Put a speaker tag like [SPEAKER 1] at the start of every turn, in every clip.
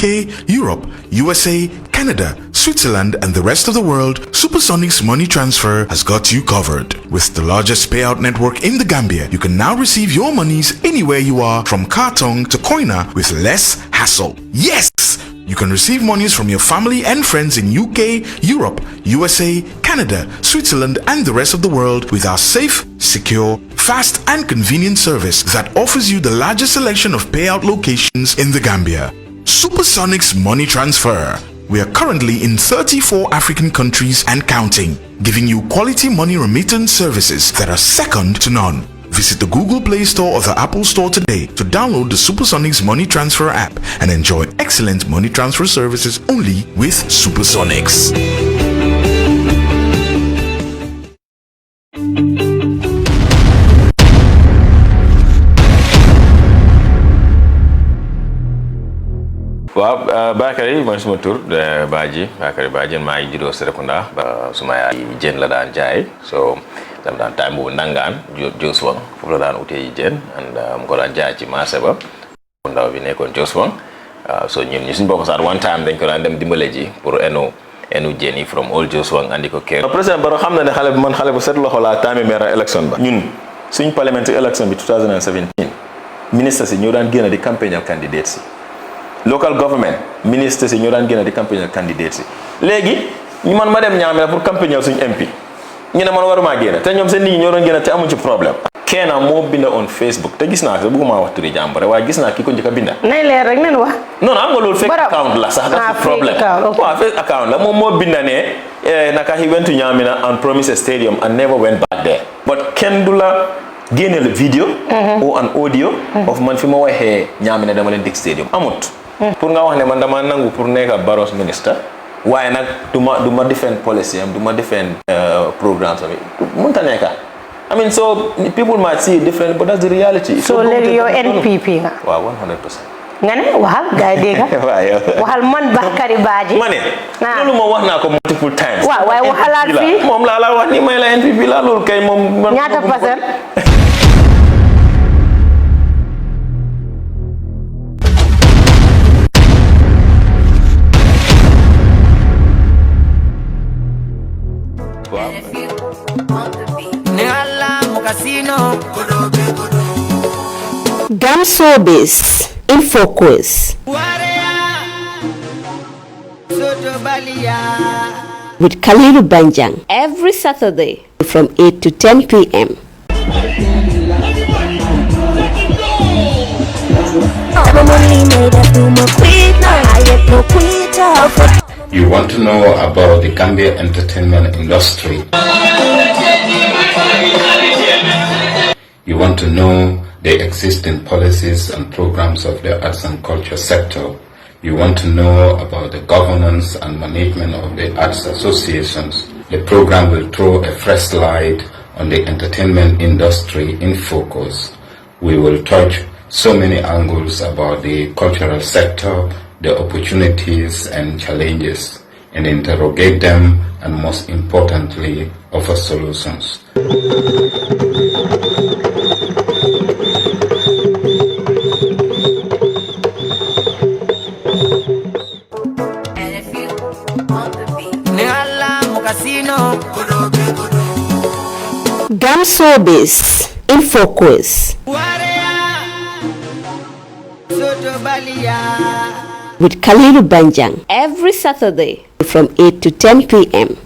[SPEAKER 1] UK, Europe, USA, Canada, Switzerland, and the rest of the world, Supersonics Money Transfer has got you covered. With the largest payout network in the Gambia, you can now receive your monies anywhere you are, from Kartong to Koina, with less hassle. Yes! You can receive monies from your family and friends in UK, Europe, USA, Canada, Switzerland, and the rest of the world with our safe, secure, fast, and convenient service that offers you the largest selection of payout locations in the Gambia. Supersonics Money Transfer. We are currently in 34 African countries and counting, giving you quality money remittance services that are second to none. Visit the Google Play Store or the Apple Store today to download the Supersonics Money Transfer app and enjoy excellent money transfer services only with Supersonics.
[SPEAKER 2] waaw Bakary mooy suma tur Baaji Bakary Baaji maa ngi juddoo Serekunda ba suma yaay jën la daan jaay so dam daan time boobu nangaan Joswang foofu la daan utee jën and mu ko daan jaay ci marché ba ndaw bi nekkoon Joswang so ñun ñu suñ bokk saat one time dañ ko daan dem dimbale ji pour enu jën yi from old Joswang andi ko kër président Barrow xam na ne xale bi man xale bu set loxo laa time maire election ba ñun suñ parliamentary election bi 2017 ministre si ñoo daan génn di campagne candidate si local government ministre si ñoo daan génn di campagne candidate si léegi ñu man ma dem Ñaamena pour campagne suñu MP ñu ne man waruma génn te ñoom seen nit ñi ñoo doon génn te amuñ ci problème kenn moo binda on Facebook te gis naa ko bëgguma wax turi jàmbure waaye gis naa ki ko njëkk a binda
[SPEAKER 3] nay leer rek nen wax
[SPEAKER 2] non am nga loolu fake account la sax dafa problème waaw fake account la moom moo binda ne naka he went to Ñaamena and promised a stadium and never went back there but kenn du la génne le video or an audio of man fi ma waxee Ñaamena dama leen dig stadium amut pour nga wax ne man dama nangu pour nekk Barrow's minister waaye nag du ma defend policy am du ma defend programmes am mënta nekk I mean so people might see it different but that's the reality
[SPEAKER 3] so léegi yow NPP nga
[SPEAKER 2] waaw 100%
[SPEAKER 3] nga ne waxal gars yi dégg waxal man Bakary Baaji
[SPEAKER 2] ma ne loolu moom wax naa ko multiple times
[SPEAKER 3] waaw waaye waxalaat fii
[SPEAKER 2] moom laa la wax ni may la NPP la loolu kay moom
[SPEAKER 3] ñaata pasal Gamsobis in focus with Kaliru Banjang every Saturday from 8 to 10 p.m.
[SPEAKER 4] You want to know about the Gambia entertainment industry? You want to know the existing policies and programs of the arts and culture sector. You want to know about the governance and management of the arts associations. The program will throw a fresh light on the entertainment industry in focus. We will touch so many angles about the cultural sector, the opportunities and challenges, and interrogate them, and most importantly, offer solutions.
[SPEAKER 3] Gamsobis in focus with Kaliru Banjang every Saturday from 8 to 10 p.m.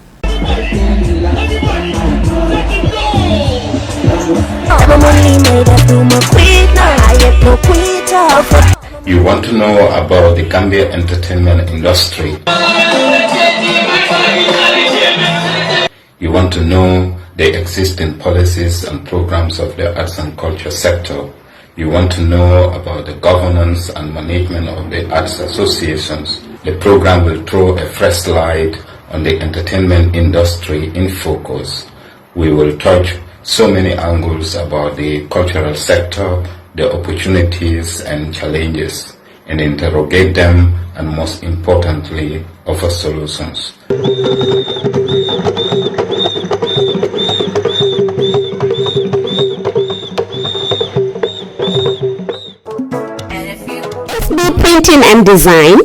[SPEAKER 4] You want to know about the Gambia entertainment industry? You want to know the existing policies and programs of the arts and culture sector. You want to know about the governance and management of the arts associations. The program will throw a fresh light on the entertainment industry in focus. We will touch so many angles about the cultural sector, the opportunities and challenges, and interrogate them, and most importantly, offer solutions.
[SPEAKER 3] Printing and design,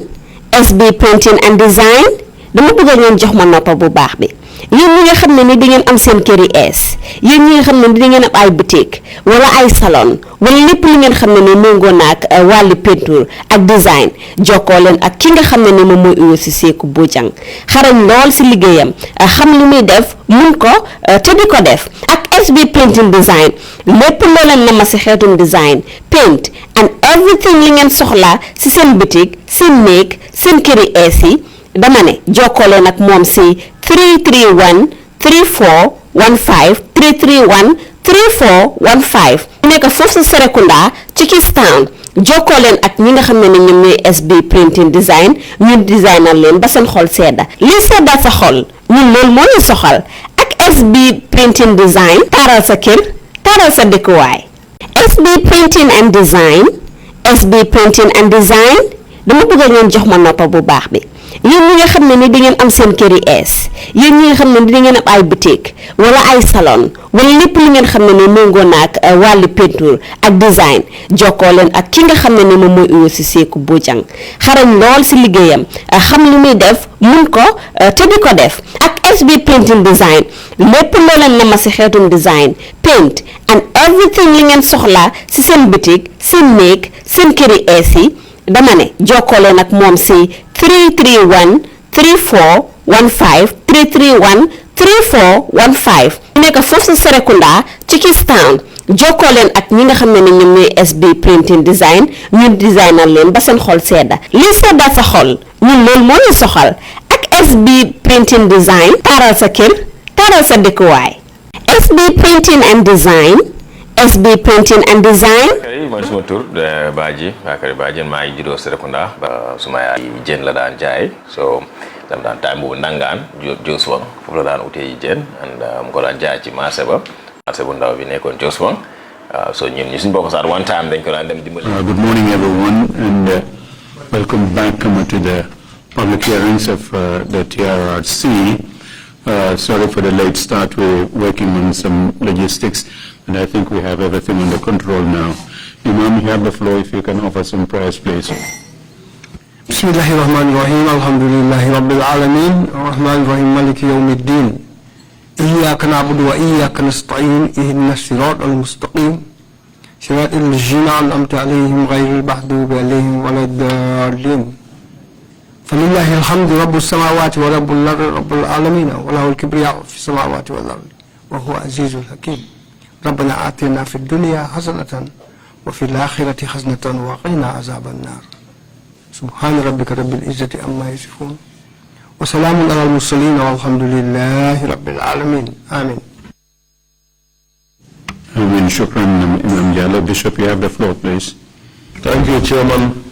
[SPEAKER 3] SB printing and design dama bëgg ngeen jox ma noppa bu baax bi yéen ñi nga xam ne ni da ngeen am seen kër yi ees yéen ñi nga xam ne ni da ngeen am ay boutique wala ay salon wala lépp li ngeen xam ne ni méngoo naag wàllu peinture ak design jokkoo leen ak ki nga xam ne ni moom mooy Uyo Seku Bojang xarañ lool si liggéeyam xam li muy def mun ko te di ko def ak SB printing design lépp loo leen nama si xeetum design paint and everything li ngeen soxla si seen boutique seen néeg seen kër yi ees yi dama ne jokkoo leen ak moom si 331 3415 331 3415 nekk foofu sa Serekunda ci Kistown jokkoo leen ak ñi nga xam ne ñoom ñooy SB printing design ñu designal leen ba seen xol sedda lii sedda sa xol ñun loolu moo ñu soxal ak SB printing design taaral sa kër taaral sa dëkkuwaay SB printing and design SB printing and design dama bëgg ngeen jox ma noppa bu baax bi yéen ñi nga xam ne ni da ngeen am seen kër yi ees yéen ñi nga xam ne ni da ngeen am ay boutique wala ay salon wala lépp li ngeen xam ne ni méngoo naag wàllu peinture ak design jokkoo leen ak ki nga xam ne ni moom mooy Uyo Seku Bojang xarañ lool si liggéeyam xam li muy def mun ko te di ko def ak SB printing design lépp loo leen nama si xeetum design paint and everything li ngeen soxla si seen boutique seen néeg seen kër yi ees yi dama ne jokkoo leen ak moom si 331 3415 331 3415 nekk foofu sa Serekunda ci Kistown jokkoo leen ak ñi nga xam ne ñoom ñooy SB printing design ñu designal leen ba seen xol sedda lii sedda sa xol ñun loolu moo ñu soxal ak SB printing design taaral sa kër taaral sa dëkkuwaay SB printing and design SB printing and design.
[SPEAKER 2] Okay, man suma tur Baaji Baaji maa ngi juddoo Serekunda ba suma yaay jën la daan jaay so dam daan time boobu nangaan Joswang foofu la daan utee jën and mu ko daan jaay ci marché bu ndaw bi nekkoon Joswang so ñun ñu suñu bokk sax one time dañ ko daan dem dimbali.
[SPEAKER 5] Good morning everyone and welcome back to the public hearings of the TRRC. Sorry for the late start. We're working on some logistics. And I think we have everything under control now. Imam, you have the floor if you can offer some prayers, please.
[SPEAKER 6] Bismillahirrahmanirrahim. Alhamdulillahi Rabbil Alameen. Ar-Rahmanirrahim. Maliki Yawmiddin. Iyyaka na'budu wa iyyaka nasta'in. Ihdina as-sirata al-mustaqim. Sirata al-ladzina an'amta 'alayhim ghayril maghdubi 'alayhim waladdallin. Falillahi alhamdu rabbus samawati wa rabbul ardi rabbil alamin. Wa lahul kibriya'u fis samawati wal ardi. Wa huwa azizul hakim. ربنا آتنا في الدنيا حسنة وفي الآخرة حسنة وقنا عذاب النار سبحان ربك رب العزة عما يصفون وسلام على المرسلين والحمد لله رب العالمين آمين.
[SPEAKER 5] Amen. Shukran, Imam Jalal. Bishop, you have the floor, please.
[SPEAKER 7] Thank you, Chairman.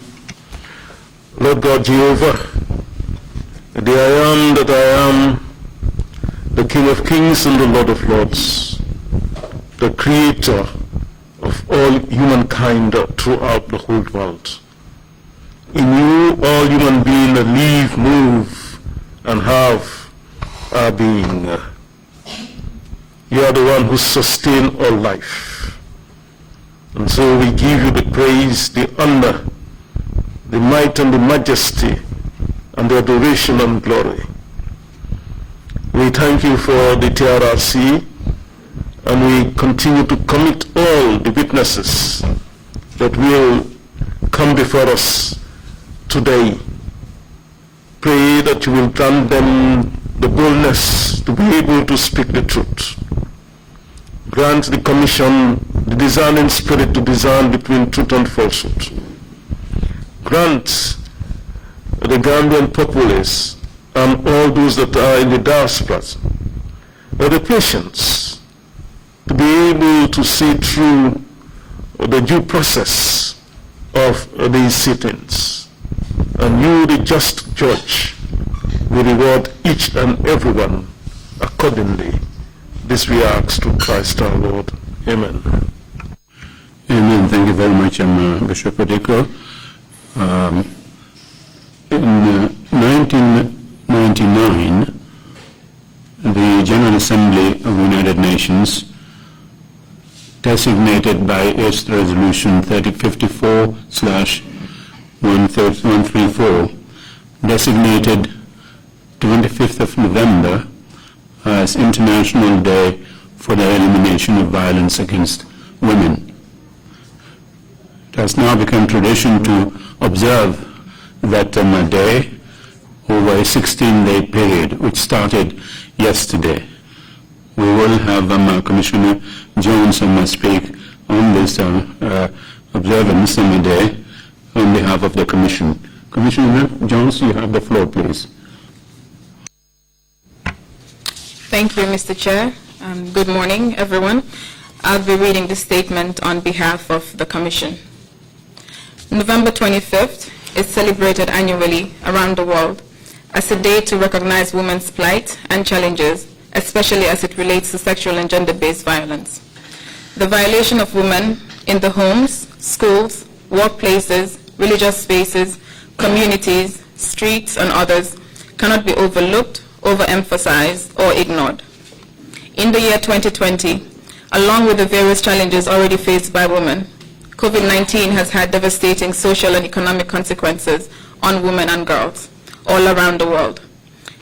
[SPEAKER 7] Lord God Jehovah, the I am that I am, the King of Kings and the Lord of Lords, the creator of all humankind throughout the whole world. In you, all human beings live, move, and have our being. You are the one who sustains all life. And so we give you the praise, the honor, the might and the majesty, and the adoration and glory. We thank you for the TRRC, and we continue to commit all the witnesses that will come before us today. Pray that you will grant them the boldness to be able to speak the truth. Grant the commission the discerning spirit to discern between truth and falsehood. Grant the Gambian populace and all those that are in the diaspora the patience to be able to see through the due process of these sittings. And you, the just judge, will reward each and everyone accordingly. This we ask through Christ our Lord. Amen.
[SPEAKER 5] Amen. Thank you very much, Bishop Odeko. In 1999, the General Assembly of the United Nations, designated by its resolution 3054/134, designated 25th of November as International Day for the Elimination of Violence Against Women. It has now become tradition to observe that day over a 16-day period, which started yesterday. We will have Commissioner Jones speak on this observance day on behalf of the Commission. Commissioner Jones, you have the floor, please.
[SPEAKER 8] Thank you, Mr. Chair. Good morning, everyone. I'll be reading the statement on behalf of the Commission. November 25th is celebrated annually around the world as a day to recognize women's plight and challenges, especially as it relates to sexual and gender-based violence. The violation of women in the homes, schools, workplaces, religious spaces, communities, streets, and others cannot be overlooked, overemphasized, or ignored. In the year 2020, along with the various challenges already faced by women, COVID-19 has had devastating social and economic consequences on women and girls all around the world.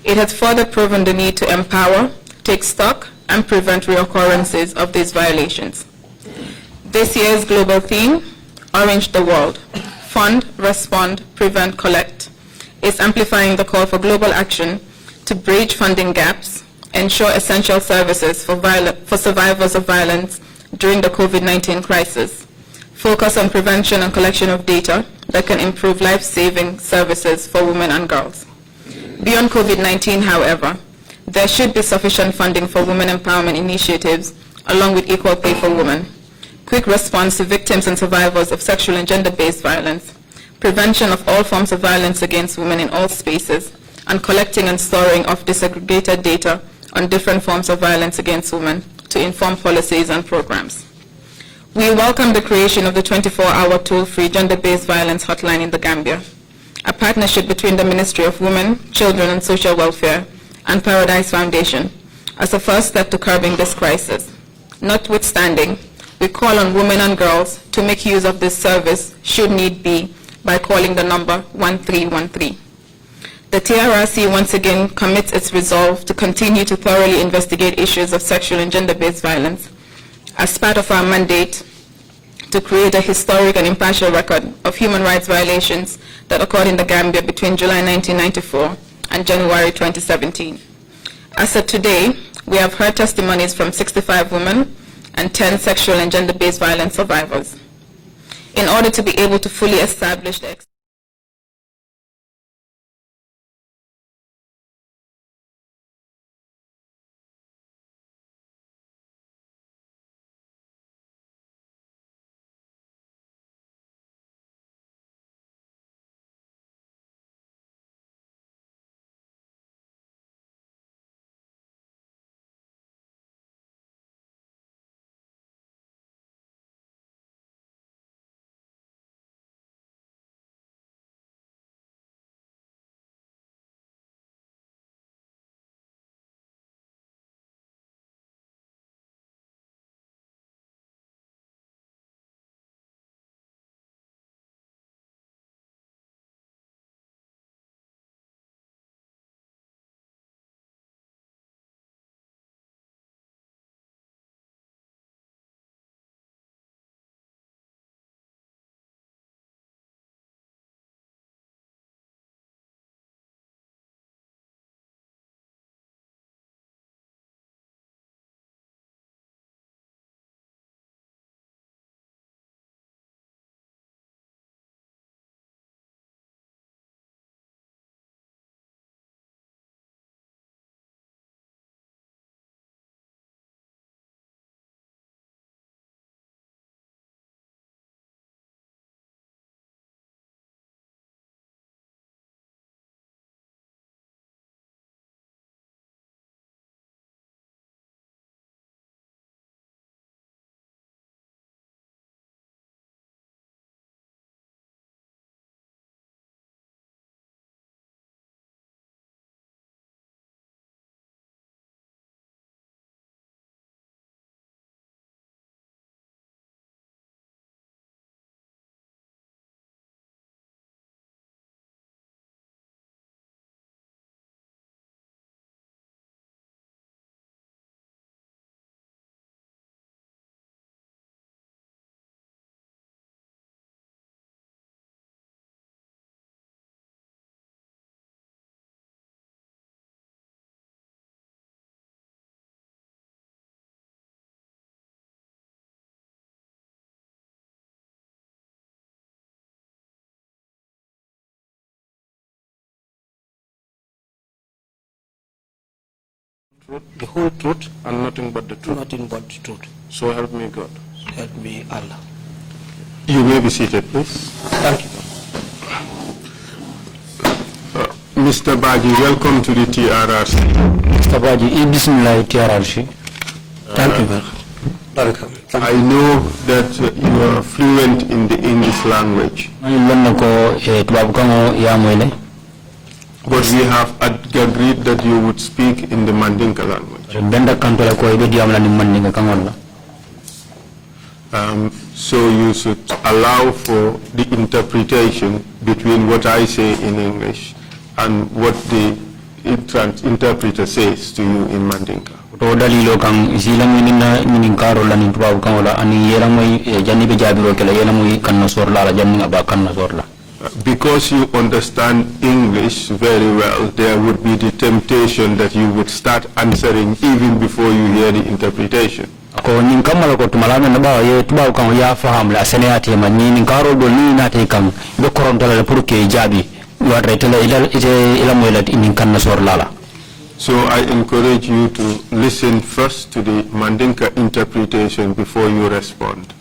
[SPEAKER 8] It has further proven the need to empower, take stock, and prevent reoccurrences of these violations. This year's global theme, Orange the World, Fund, Respond, Prevent, Collect, is amplifying the call for global action to bridge funding gaps, ensure essential services for survivors of violence during the COVID-19 crisis, focus on prevention and collection of data that can improve life-saving services for women and girls. Beyond COVID-19, however, there should be sufficient funding for women empowerment initiatives along with equal pay for women, quick response to victims and survivors of sexual and gender-based violence, prevention of all forms of violence against women in all spaces, and collecting and storing of disaggregated data on different forms of violence against women to inform policies and programs. We welcome the creation of the 24-hour toll-free gender-based violence hotline in the Gambia, a partnership between the Ministry of Women, Children and Social Welfare and Paradise Foundation as a first step to curbing this crisis. Notwithstanding, we call on women and girls to make use of this service should need be by calling the number 1313. The TRRC once again commits its resolve to continue to thoroughly investigate issues of sexual and gender-based violence as part of our mandate to create a historic and impartial record of human rights violations that occurred in the Gambia between July 1994 and January 2017. As of today, we have heard testimonies from 65 women and 10 sexual and gender-based violence survivors. In order to be able to fully establish the
[SPEAKER 7] truth,
[SPEAKER 6] the whole truth,
[SPEAKER 7] and nothing but the truth.
[SPEAKER 6] nothing but the truth.
[SPEAKER 7] So help me God.
[SPEAKER 6] Help me Allah.
[SPEAKER 7] You may be seated, please.
[SPEAKER 6] Thank you.
[SPEAKER 7] Mr. Baaji, welcome to the TRRC.
[SPEAKER 9] Mr. Baaji, bismillah TRRC.
[SPEAKER 6] Thank you, welcome.
[SPEAKER 7] I know that you are fluent in the English language, but we have agreed that you would speak in the Mandinka language. So you should allow for the interpretation between what I say in English and what the interpreter says to you in Mandinka. Because you understand English very well, there would be the temptation that you would start answering even before you hear the interpretation. So I encourage you to listen first to the Mandinka interpretation before you respond.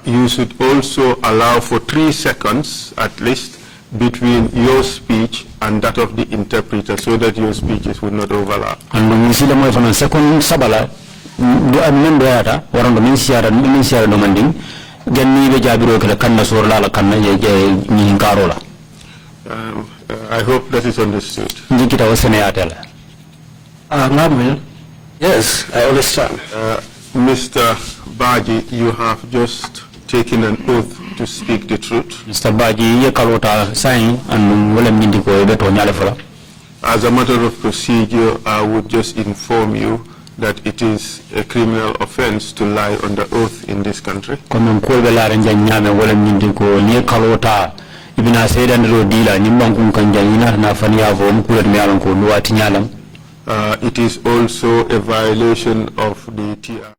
[SPEAKER 7] You should also allow for 3 seconds at least between your speech and that of the interpreter so that your speeches would not overlap. I hope that is understood.
[SPEAKER 6] Yes, I understand.
[SPEAKER 7] Mr. Baaji, you have just taken an oath to speak the truth.
[SPEAKER 9] Mr. Baaji,
[SPEAKER 7] As a matter of procedure, I would just inform you that it is a criminal offense to lie under oath in this country. It is also a violation of the TR.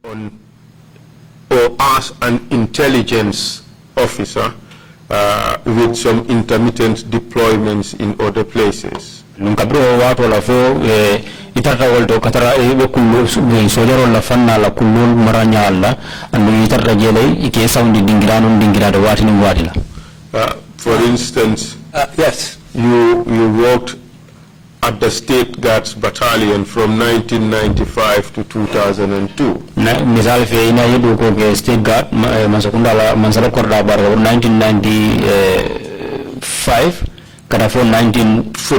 [SPEAKER 7] or as an intelligence officer with some intermittent deployments in other places.
[SPEAKER 9] Itarta wolto katara ebe kullu sojaro la fanna la kullu maranya alla andu itarta jele ike saundi dingirado watini watila.
[SPEAKER 7] For instance,
[SPEAKER 6] Yes.
[SPEAKER 7] you worked at the State Guards Battalion from 1995 to 2002.
[SPEAKER 9] Misal fe ina yedu ko ke State Guard masakunda la mansara korda bar 1995 kada for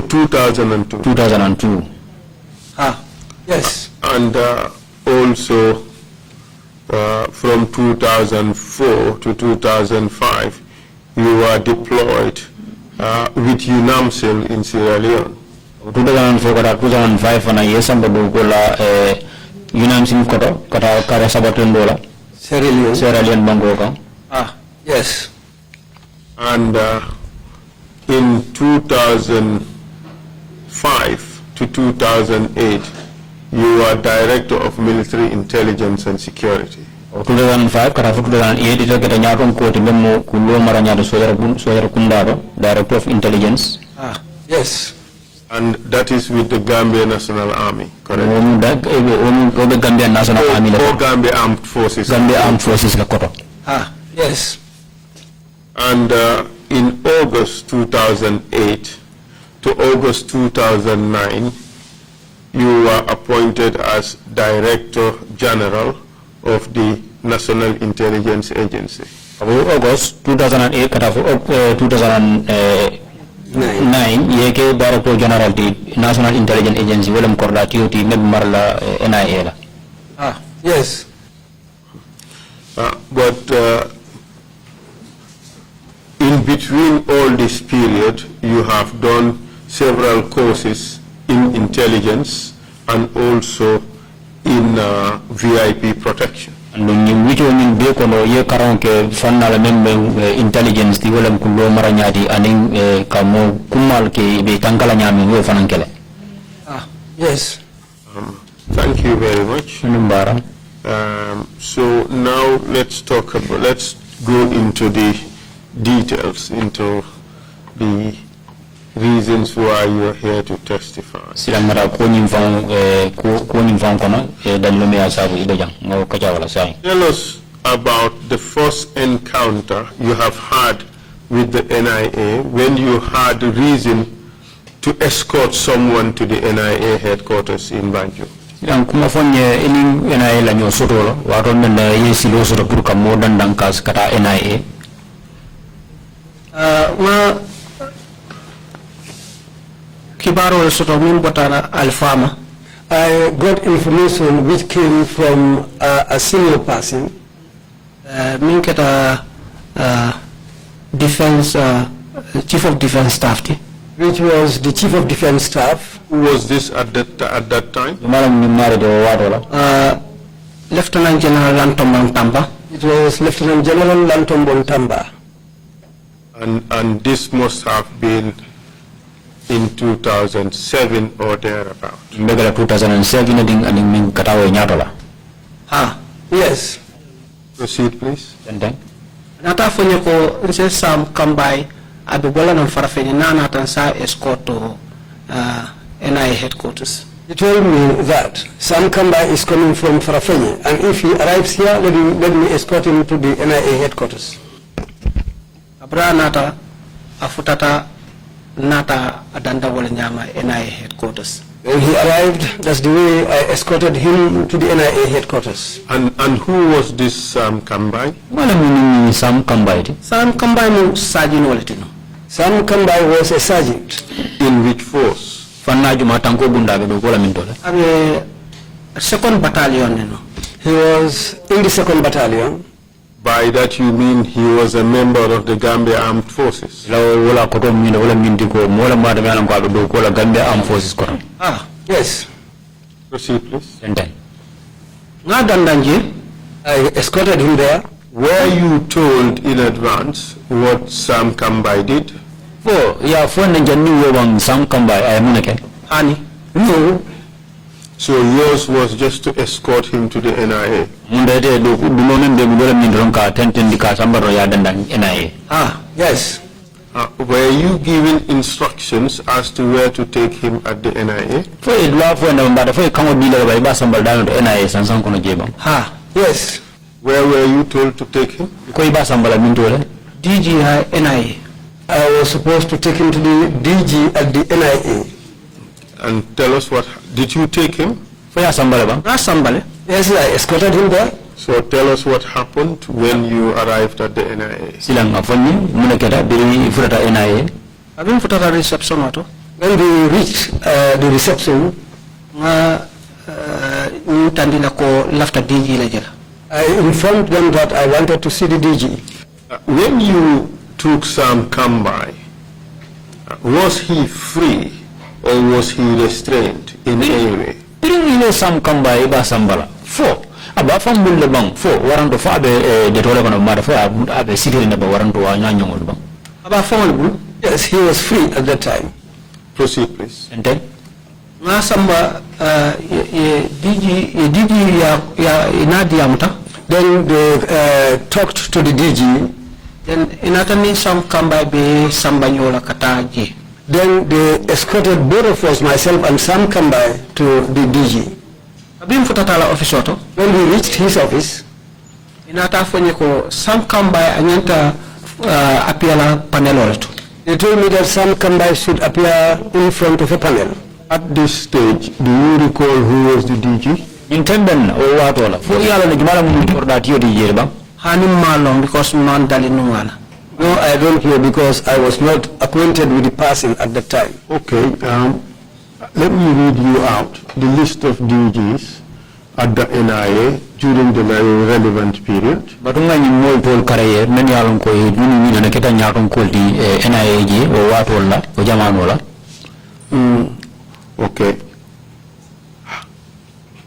[SPEAKER 9] 2002.
[SPEAKER 6] Yes.
[SPEAKER 7] And also from 2004 to 2005, you were deployed with UNAMSIL in Sierra Leone.
[SPEAKER 9] 2004 kada 2005 ana yesamba do gola UNAMSIL koto kata kara sabatondola Sierra Leone bango ka.
[SPEAKER 6] Yes.
[SPEAKER 7] And in 2005 to 2008, you were Director of Military Intelligence and Security.
[SPEAKER 9] 2005 kata 2008 ita kita nyaton ko timmo kullo maranya do soyara kundaro Director of Intelligence.
[SPEAKER 6] Yes.
[SPEAKER 7] And that is with the Gambia National Army, correct?
[SPEAKER 9] The Gambia National Army.
[SPEAKER 7] Or Gambia Armed Forces.
[SPEAKER 9] Gambia Armed Forces la koto.
[SPEAKER 6] Yes.
[SPEAKER 7] And in August 2008 to August 2009, you were appointed as Director General of the National Intelligence Agency.
[SPEAKER 9] August 2008 kata 2009 yeke Director General di National Intelligence Agency welem korda TOT meb marla NIA la.
[SPEAKER 6] Yes.
[SPEAKER 7] But in between all this period, you have done several courses in intelligence and also in VIP protection.
[SPEAKER 9] And which one be kono ye karonke fanna la membe intelligence di wala kullo maranyadi aning kamo kumal ke be tankala nyami wo fanankele.
[SPEAKER 6] Yes.
[SPEAKER 7] Thank you very much. So now let's go into the details, into the reasons why you are here to testify.
[SPEAKER 9] Tell
[SPEAKER 7] us about the first encounter you have had with the NIA when you had reason to escort someone to the NIA headquarters in Banjul.
[SPEAKER 9] Kuma fonye ini NIA la nyo sotolo wato menda yesi lo soto pour ka modan dankas kata NIA.
[SPEAKER 6] Ma kibaro soto min botana alfama. I got information which came from a senior person. Min keta defense chief of defense staff, which was the chief of defense staff.
[SPEAKER 7] Who was this at that time?
[SPEAKER 6] Lieutenant General Lantom Tamba. It was Lieutenant General Lantom Tamba.
[SPEAKER 7] And this must have been in 2007 or thereabout.
[SPEAKER 9] 2007
[SPEAKER 6] Yes.
[SPEAKER 7] Proceed, please.
[SPEAKER 6] Nata fonye ko nse Sam Kambai abibola na farafenye na natansa escort to NIA headquarters. He told me that Sam Kambai is coming from Farafenye, and if he arrives here, let me escort him to the NIA headquarters. Abra nata afutata nata adanda wala nyama NIA headquarters. When he arrived, that's the way I escorted him to the NIA headquarters.
[SPEAKER 7] And who was this Sam Kambai?
[SPEAKER 9] Sam Kambai.
[SPEAKER 6] Sam Kambai no sergeant waletino. Sam Kambai was a sergeant.
[SPEAKER 7] In which force?
[SPEAKER 6] Abe second battalion. He was in the second battalion.
[SPEAKER 7] By that you mean he was a member of the Gambia Armed Forces?
[SPEAKER 6] Yes.
[SPEAKER 7] Proceed, please.
[SPEAKER 6] I escorted him there.
[SPEAKER 7] Were you told in advance what Sam Kambai did?
[SPEAKER 9] Sam Kambai
[SPEAKER 6] No.
[SPEAKER 7] So yours was just to escort him to the NIA?
[SPEAKER 6] Yes.
[SPEAKER 7] Were you given instructions as to where to take him at the NIA?
[SPEAKER 6] Yes.
[SPEAKER 7] Where were you told to take him?
[SPEAKER 6] DG NIA. I was supposed to take him to the DG at the NIA.
[SPEAKER 7] And tell us what, did you take him?
[SPEAKER 6] Yes, I escorted him there.
[SPEAKER 7] So tell us what happened when you arrived at the NIA.
[SPEAKER 6] When we reached the reception, I informed them that I wanted to see the DG.
[SPEAKER 7] When you took Sam Kambai, was he free or was he restrained in any way?
[SPEAKER 9] Sam Kambai ba sambala. Aba famul le bang fo waranto fa be de tole kono mara fo abe sidiri na ba waranto wa nyanyongol bang.
[SPEAKER 6] Aba famul, yes, he was free at that time.
[SPEAKER 7] Proceed, please.
[SPEAKER 9] And then
[SPEAKER 6] Samba DG ya inadi amuta. Then they talked to the DG. Then inatami Sam Kambai be Samba nyola kataji. Then they escorted both of us, myself and Sam Kambai, to the DG. When we reached his office, Sam Kambai anyanta appear panel. They told me that Sam Kambai should appear in front of a panel.
[SPEAKER 7] At this stage, do you recall who was the DG?
[SPEAKER 9] Intendant or what all? For yala ni gimala mu or that you DJ bang.
[SPEAKER 6] Hanim malong because man dali nungala. No, I don't know because I was not acquainted with the person at that time.
[SPEAKER 7] Okay, let me read you out the list of DGs at the NIA during the very relevant period.
[SPEAKER 9] Batunga ni mo tol karaye men yalon ko yuni ni na keta nyakon ko di NIA ji o watola o jamanola.
[SPEAKER 7] Okay.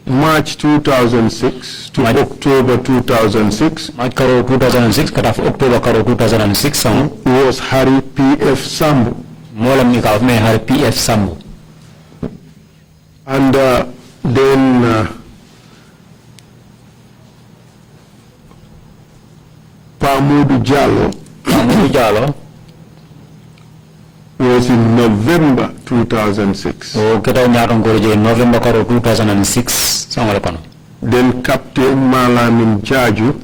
[SPEAKER 7] March 2006 to October 2006.
[SPEAKER 9] March karo 2006 kata October karo 2006
[SPEAKER 7] was Harry P.F. Sambu.
[SPEAKER 9] Mola mi ka me Harry P.F. Sambu.
[SPEAKER 7] And then Pamudu Jallo was in November 2006.
[SPEAKER 9] Oh, keta nyaron ko je November karo 2006 sangale pano.
[SPEAKER 7] Then Captain Lamin Jaju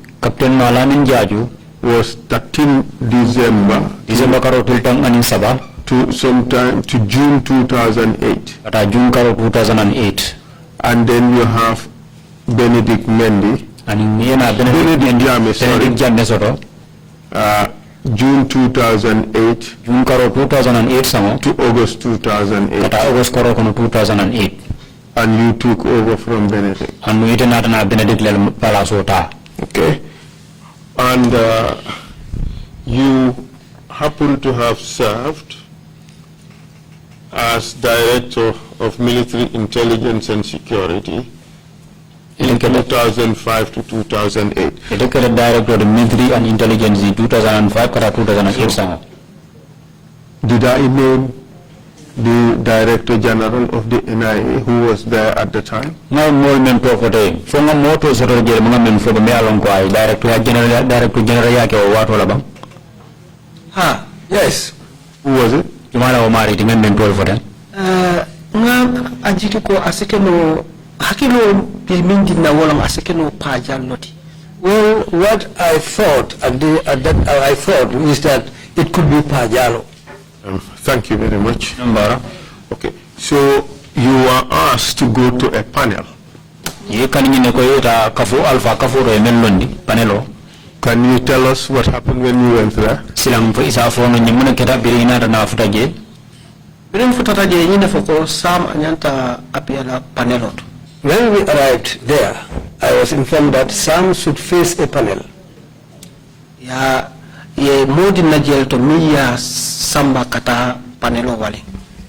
[SPEAKER 7] was 13 December
[SPEAKER 9] karo tultang anin saba
[SPEAKER 7] to sometime to June 2008.
[SPEAKER 9] Kata June karo 2008.
[SPEAKER 7] And then you have Benedict Mendy.
[SPEAKER 9] Benedict Jammeh soto.
[SPEAKER 7] June 2008.
[SPEAKER 9] June karo 2008 samo
[SPEAKER 7] to August 2008.
[SPEAKER 9] Kata August karo kono 2008.
[SPEAKER 7] And you took over from Benedict.
[SPEAKER 9] And we didn't have Benedict lel palasota.
[SPEAKER 7] Okay. And you happen to have served as Director of Military Intelligence and Security in 2005 to 2008.
[SPEAKER 9] Director of the Military and Intelligence in 2005 to 2008.
[SPEAKER 7] Did I name the Director General of the NIA who was there at the time?
[SPEAKER 9] No more men for day. From a motor sort of German for the Malon Quai, Director General Yaki or what all about?
[SPEAKER 6] Yes.
[SPEAKER 7] Who was it?
[SPEAKER 9] Jumala Omari, the men for them.
[SPEAKER 6] Ajituko asekeno hakilo bilmindi na wala asekeno pajaloti. Well, what I thought I thought is that it could be Pajalo.
[SPEAKER 7] Thank you very much. Okay, so you were asked to go to a panel. Can you tell us what happened when you went there? When we arrived there, I was informed that Sam should face a panel.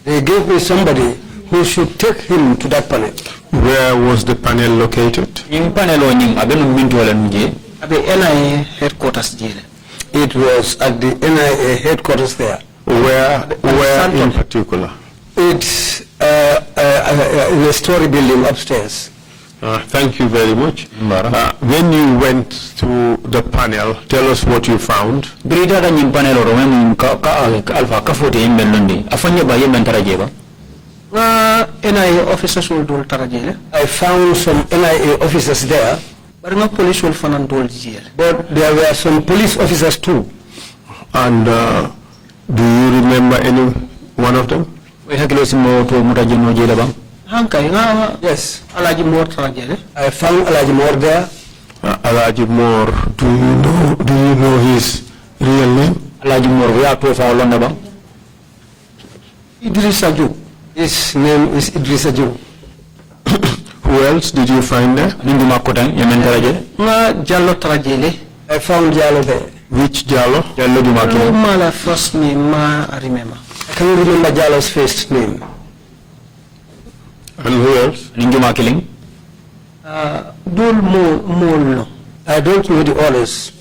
[SPEAKER 7] They gave me somebody who should take him to that panel. Where was the panel located?
[SPEAKER 6] NIA headquarters. It was at the NIA headquarters there.
[SPEAKER 7] Where in particular?
[SPEAKER 6] It's I in a story building upstairs.
[SPEAKER 7] Thank you very much. When you went to the panel, tell us what you found.
[SPEAKER 6] NIA officers will do tarajele. I found some NIA officers there, but no police will find jail. But there were some police officers too.
[SPEAKER 7] And do you remember any one of them?
[SPEAKER 6] Yes, Alaji Moore tarajele. I found Alaji Moore there.
[SPEAKER 7] Alaji Moore, do you know his real name?
[SPEAKER 9] Alaji Moore, we are to follow London.
[SPEAKER 6] Idris Aju. His name is Idris Aju.
[SPEAKER 7] Who else did you find there?
[SPEAKER 6] Jallo tarajele. I found Jallo there.
[SPEAKER 7] Which Jallo?
[SPEAKER 6] My first name, I remember. I can't remember Jallo's first name.
[SPEAKER 7] And who else?
[SPEAKER 6] Dul Molo. I don't know the others.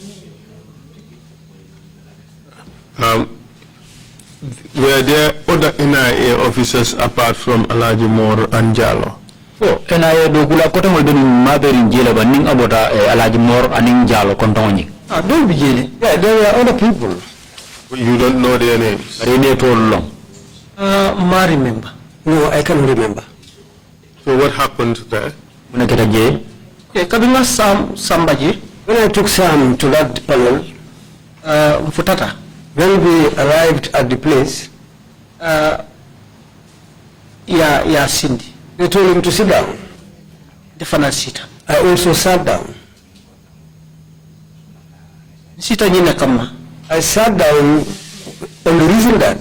[SPEAKER 7] Were there other NIA officers apart from Alaji Moore and Jallo?
[SPEAKER 9] Oh, NIA do kula kota mo do maberin jela ba ning abota Alaji Moore aning Jallo kontonyi.
[SPEAKER 6] Don't be jele. Yeah, there were other people.
[SPEAKER 7] You don't know their names?
[SPEAKER 9] Rene told long.
[SPEAKER 6] I remember. No, I can't remember.
[SPEAKER 7] So what happened there?
[SPEAKER 6] Okay, Kabinga Sambaji. When I took Sam to that panel, Futata, when we arrived at the place, Cindy. They told him to sit down. The final seat. I also sat down. I sat down on the reason that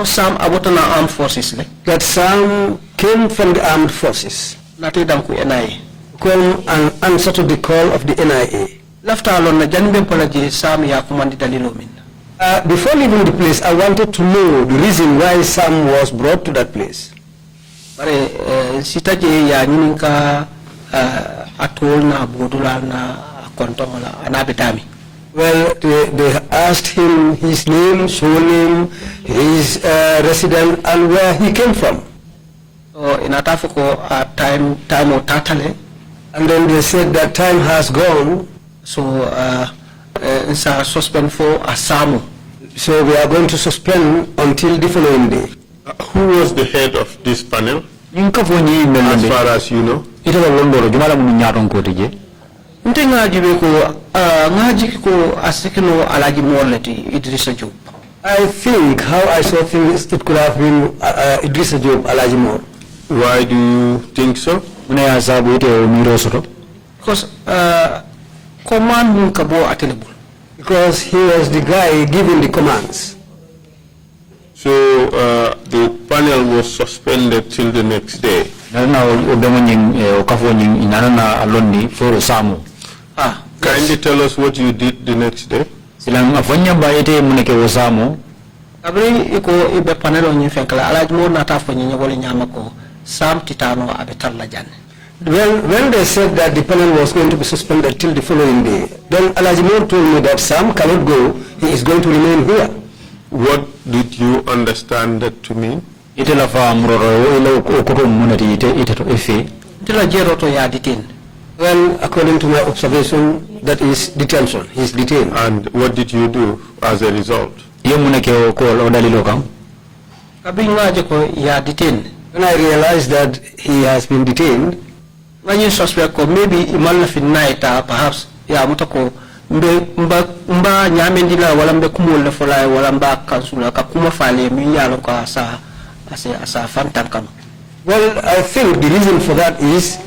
[SPEAKER 6] Sam Abotana Armed Forces. That Sam came from the armed forces. Come and answer to the call of the NIA. Before leaving the place, I wanted to know the reason why Sam was brought to that place. Well, they asked him his name, surname, his residence, and where he came from. So in Atafoko, time or tatale, and then they said that time has gone. So it's a suspend for Asamu. So we are going to suspend until the following day.
[SPEAKER 7] Who was the head of this panel? As far as you know. I think how I saw things, it could have been Idris Ajub Alaji Moore. Why do you think so?
[SPEAKER 6] Because command because he was the guy giving the commands.
[SPEAKER 7] So the panel was suspended till the next day. Kindly tell us what you did the next day. When they said that the panel was going to be suspended till the following day, then Alajimon told me that Sam cannot go, he is going to remain here. What did you understand that to mean?
[SPEAKER 6] Well, according to my observation, that is detention. He is detained.
[SPEAKER 7] And what did you do as a result?
[SPEAKER 6] When I realized that he has been detained, when suspect maybe perhaps well, I think the reason for that is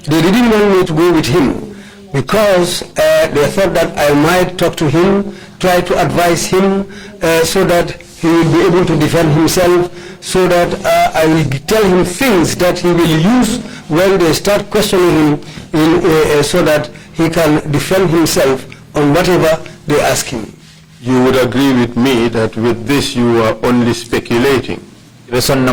[SPEAKER 6] they didn't want me to go with him because they thought that I might talk to him, try to advise him so that he will be able to defend himself, so that I will tell him things that he will use when they start questioning him so that he can defend himself on whatever they ask him.
[SPEAKER 7] You would agree with me that with this you are only speculating.
[SPEAKER 6] Yes, that's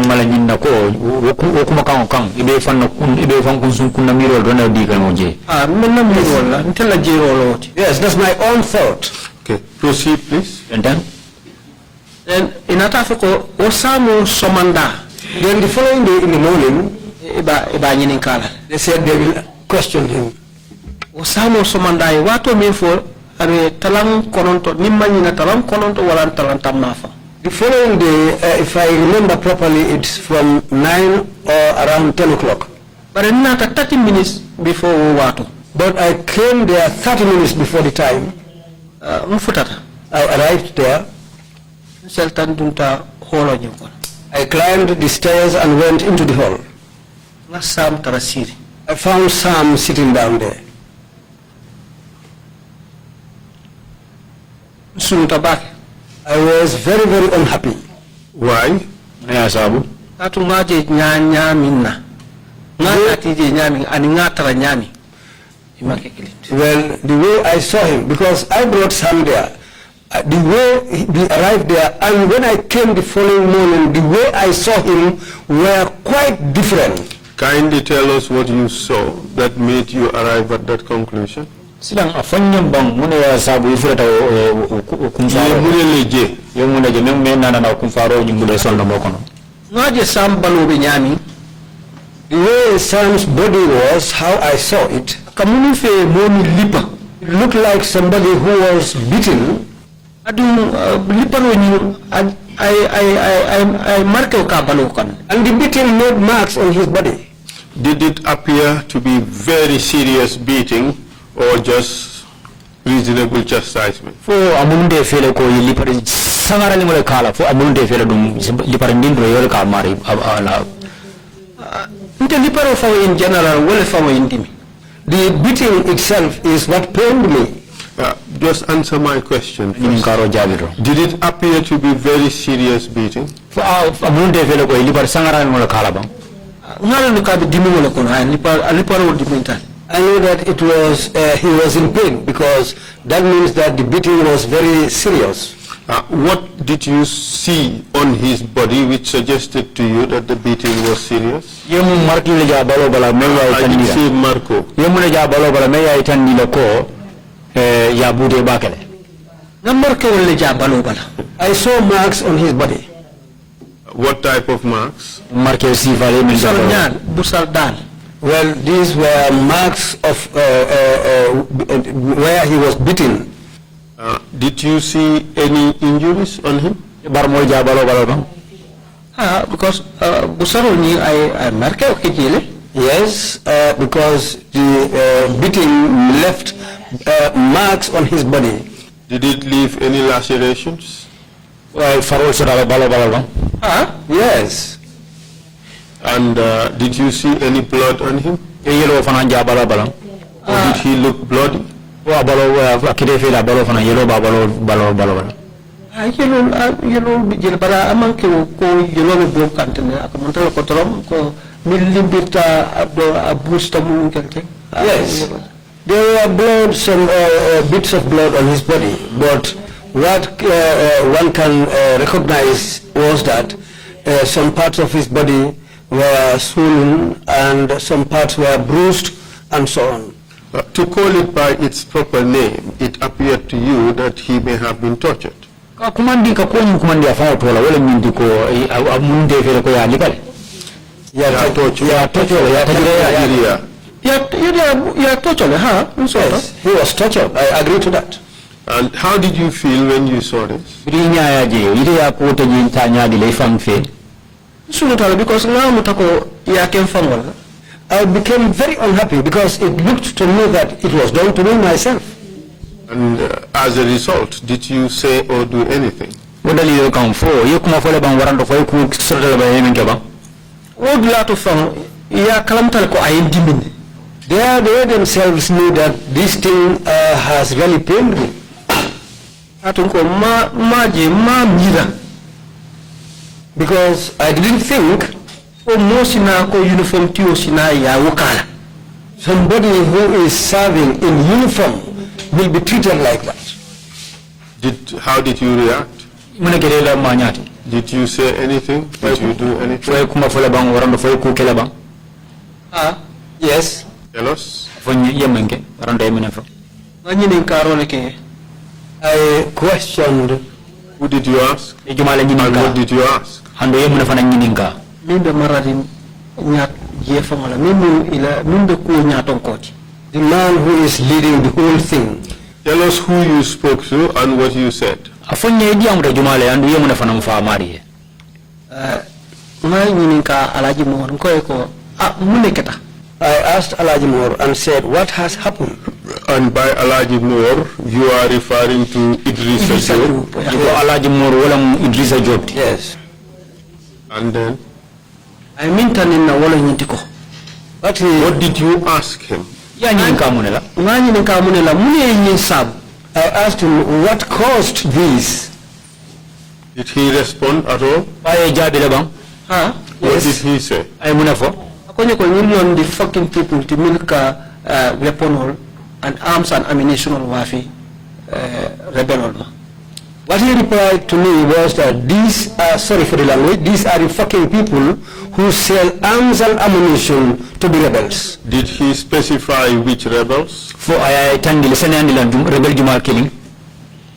[SPEAKER 6] my own thought.
[SPEAKER 7] Okay, proceed please.
[SPEAKER 6] And then in Atafoko, Osamu Somanda. Then the following day in the morning, They said they will question him.
[SPEAKER 10] Osamo somandai wato mefo are talam kononto nimmanina talam kononto wala talam tamafa.
[SPEAKER 6] The following day, if I remember properly, it's from 9 or around 10 o'clock.
[SPEAKER 10] But 30 minutes before wato.
[SPEAKER 6] But I came there 30 minutes before the time. I arrived there. I climbed the stairs and went into the hall. I found Sam sitting down there. I was very, very unhappy.
[SPEAKER 7] Why?
[SPEAKER 6] Well, the way I saw him, because I brought Sam there, the way he arrived there, and when I came the following morning, the way I saw him were quite different.
[SPEAKER 7] Kindly tell us what you saw that made you arrive at that conclusion.
[SPEAKER 9] Silang afanyam bang muna ya sabu ifurata kumfaro
[SPEAKER 7] leje
[SPEAKER 9] yo muna je men nana na kumfaro jumbude soldo mokono
[SPEAKER 10] ngaje Sam balobe nyami.
[SPEAKER 6] The way Sam's body was, how I saw it,
[SPEAKER 10] Kamuni fe moni lipa.
[SPEAKER 6] it looked like somebody who was beaten.
[SPEAKER 10] Adu lipa no ni I mark ka balokan.
[SPEAKER 6] And the beating made marks on his body.
[SPEAKER 7] Did it appear to be very serious beating or just reasonable chastisement?
[SPEAKER 9] fo amunde fele ko lipare sangara ni mole kala fo amunde fele dum lipare ndindro yole ka mari ala
[SPEAKER 10] nte liparo fa in general wala fa indimi.
[SPEAKER 6] The beating itself is what pained me.
[SPEAKER 7] Just answer my question
[SPEAKER 9] first.
[SPEAKER 7] Did it appear to be very serious beating?
[SPEAKER 9] fo amunde fele ko lipare sangara ni mole kala bang
[SPEAKER 10] ngalo ni ka dimi wala ko ha liparo dimental.
[SPEAKER 6] I know that it was, he was in pain, because that means that the beating was very serious.
[SPEAKER 7] What did you see on his body which suggested to you that the beating was serious?
[SPEAKER 9] I
[SPEAKER 7] did see Marco.
[SPEAKER 6] I saw marks on his body.
[SPEAKER 7] What type of marks?
[SPEAKER 6] Well, these were marks of where he was beaten.
[SPEAKER 7] Did you see any injuries on him?
[SPEAKER 10] Because busaroni I mark okay.
[SPEAKER 6] Yes, because the beating left marks on his body.
[SPEAKER 7] Did it leave any lacerations?
[SPEAKER 6] Well, yes.
[SPEAKER 7] And did you see any blood on him? Or did he look bloody?
[SPEAKER 6] Yes, there were blood, some bits of blood on his body, but what one can recognize was that some parts of his body were swollen and some parts were bruised and so on.
[SPEAKER 7] To call it by its proper name, it appeared to you that he may have been tortured.
[SPEAKER 6] Yes, he was tortured. I agree to that.
[SPEAKER 7] And how did you feel when you saw this?
[SPEAKER 10] Because
[SPEAKER 6] I became very unhappy because it looked to me that it was done to me myself.
[SPEAKER 7] And as a result, did you say or do anything?
[SPEAKER 6] They themselves knew that this thing has really pained me. Because I didn't think somebody who is serving in uniform will be treated like that.
[SPEAKER 7] How did you react? Did you say anything? Did you do anything?
[SPEAKER 6] Yes.
[SPEAKER 7] Tell us.
[SPEAKER 6] I questioned.
[SPEAKER 7] Who did you ask? And what did you ask?
[SPEAKER 6] The man who is leading the whole thing.
[SPEAKER 7] Tell us who you spoke to and what you said.
[SPEAKER 6] I asked Alaji Moore and said, what has happened?
[SPEAKER 7] And by Alaji Moore, you are referring to Idrissa Job.
[SPEAKER 6] Alaji Moore, Idrissa Job. Yes.
[SPEAKER 7] And then?
[SPEAKER 6] What
[SPEAKER 7] did you ask him?
[SPEAKER 6] I asked him, what caused this?
[SPEAKER 7] Did he respond at all?
[SPEAKER 6] Huh?
[SPEAKER 7] What did he say?
[SPEAKER 6] The fucking people to milk weapon and arms and ammunition wafi rebel. What he replied to me was that these are, sorry for the language, these are the fucking people who sell arms and ammunition to the rebels.
[SPEAKER 7] Did he specify which rebels?
[SPEAKER 6] For I rebel Jumal killing.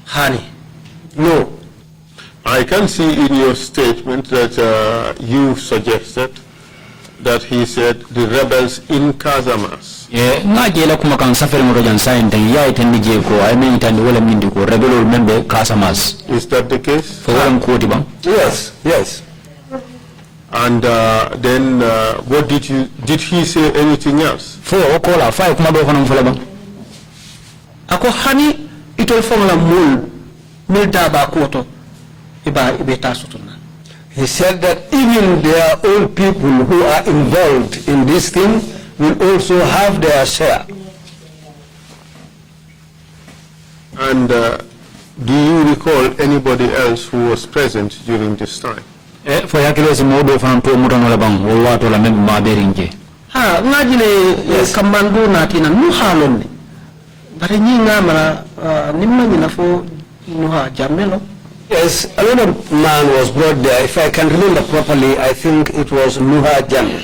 [SPEAKER 6] Hani. No.
[SPEAKER 7] I can see in your statement that you suggested that he said the rebels in Casamas.
[SPEAKER 9] Is
[SPEAKER 7] that the case?
[SPEAKER 6] Yes, yes.
[SPEAKER 7] And then what did he say anything else?
[SPEAKER 6] Ako hani itol fong la mul daba koto iba sutuna. He said that even their own people who are involved in this thing will also have their share.
[SPEAKER 7] And do you recall anybody else who was present during this time?
[SPEAKER 6] Kambandu natina nuhalon ni. Bare nyinga mara nimma nyina fo nuha jamelo. Yes, another man was brought there. If I can remember properly, I think it was Nuha Jame.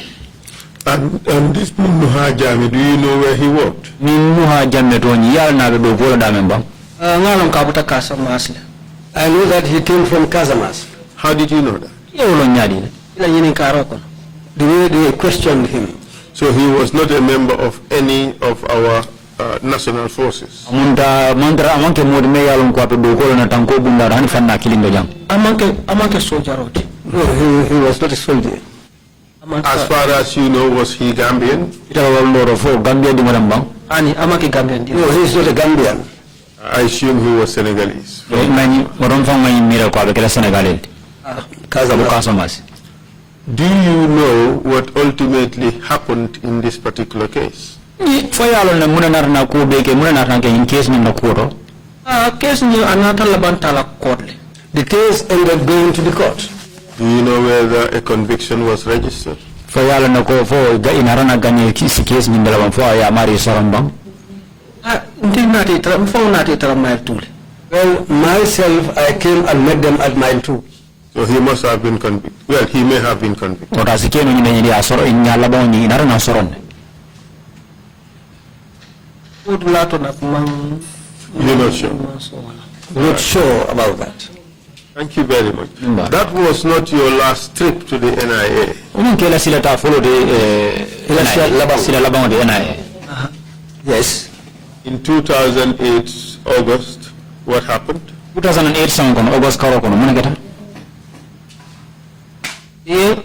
[SPEAKER 7] And this Nuha Jame, do you know where he worked?
[SPEAKER 6] I know that he came from Casamas.
[SPEAKER 7] How did you know that?
[SPEAKER 6] The way they questioned him.
[SPEAKER 7] So he was not a member of any of our national forces.
[SPEAKER 6] Amanke soldier. No, he was not a soldier.
[SPEAKER 7] As far as you know, was he Gambian?
[SPEAKER 6] No, he is not a Gambian.
[SPEAKER 7] I assume he was Senegalese. Do you know what ultimately happened in this particular case?
[SPEAKER 6] The case ended going to the court.
[SPEAKER 7] Do you know whether a conviction was registered?
[SPEAKER 6] Well, myself, I came and met them at mile 2.
[SPEAKER 7] So he must have been convicted. Well, he may have been convicted. You're not sure?
[SPEAKER 6] Not sure about that.
[SPEAKER 7] Thank you very much. That was not your last trip to the NIA.
[SPEAKER 6] Yes.
[SPEAKER 7] In 2008 August, what happened?
[SPEAKER 9] 2008 August
[SPEAKER 6] You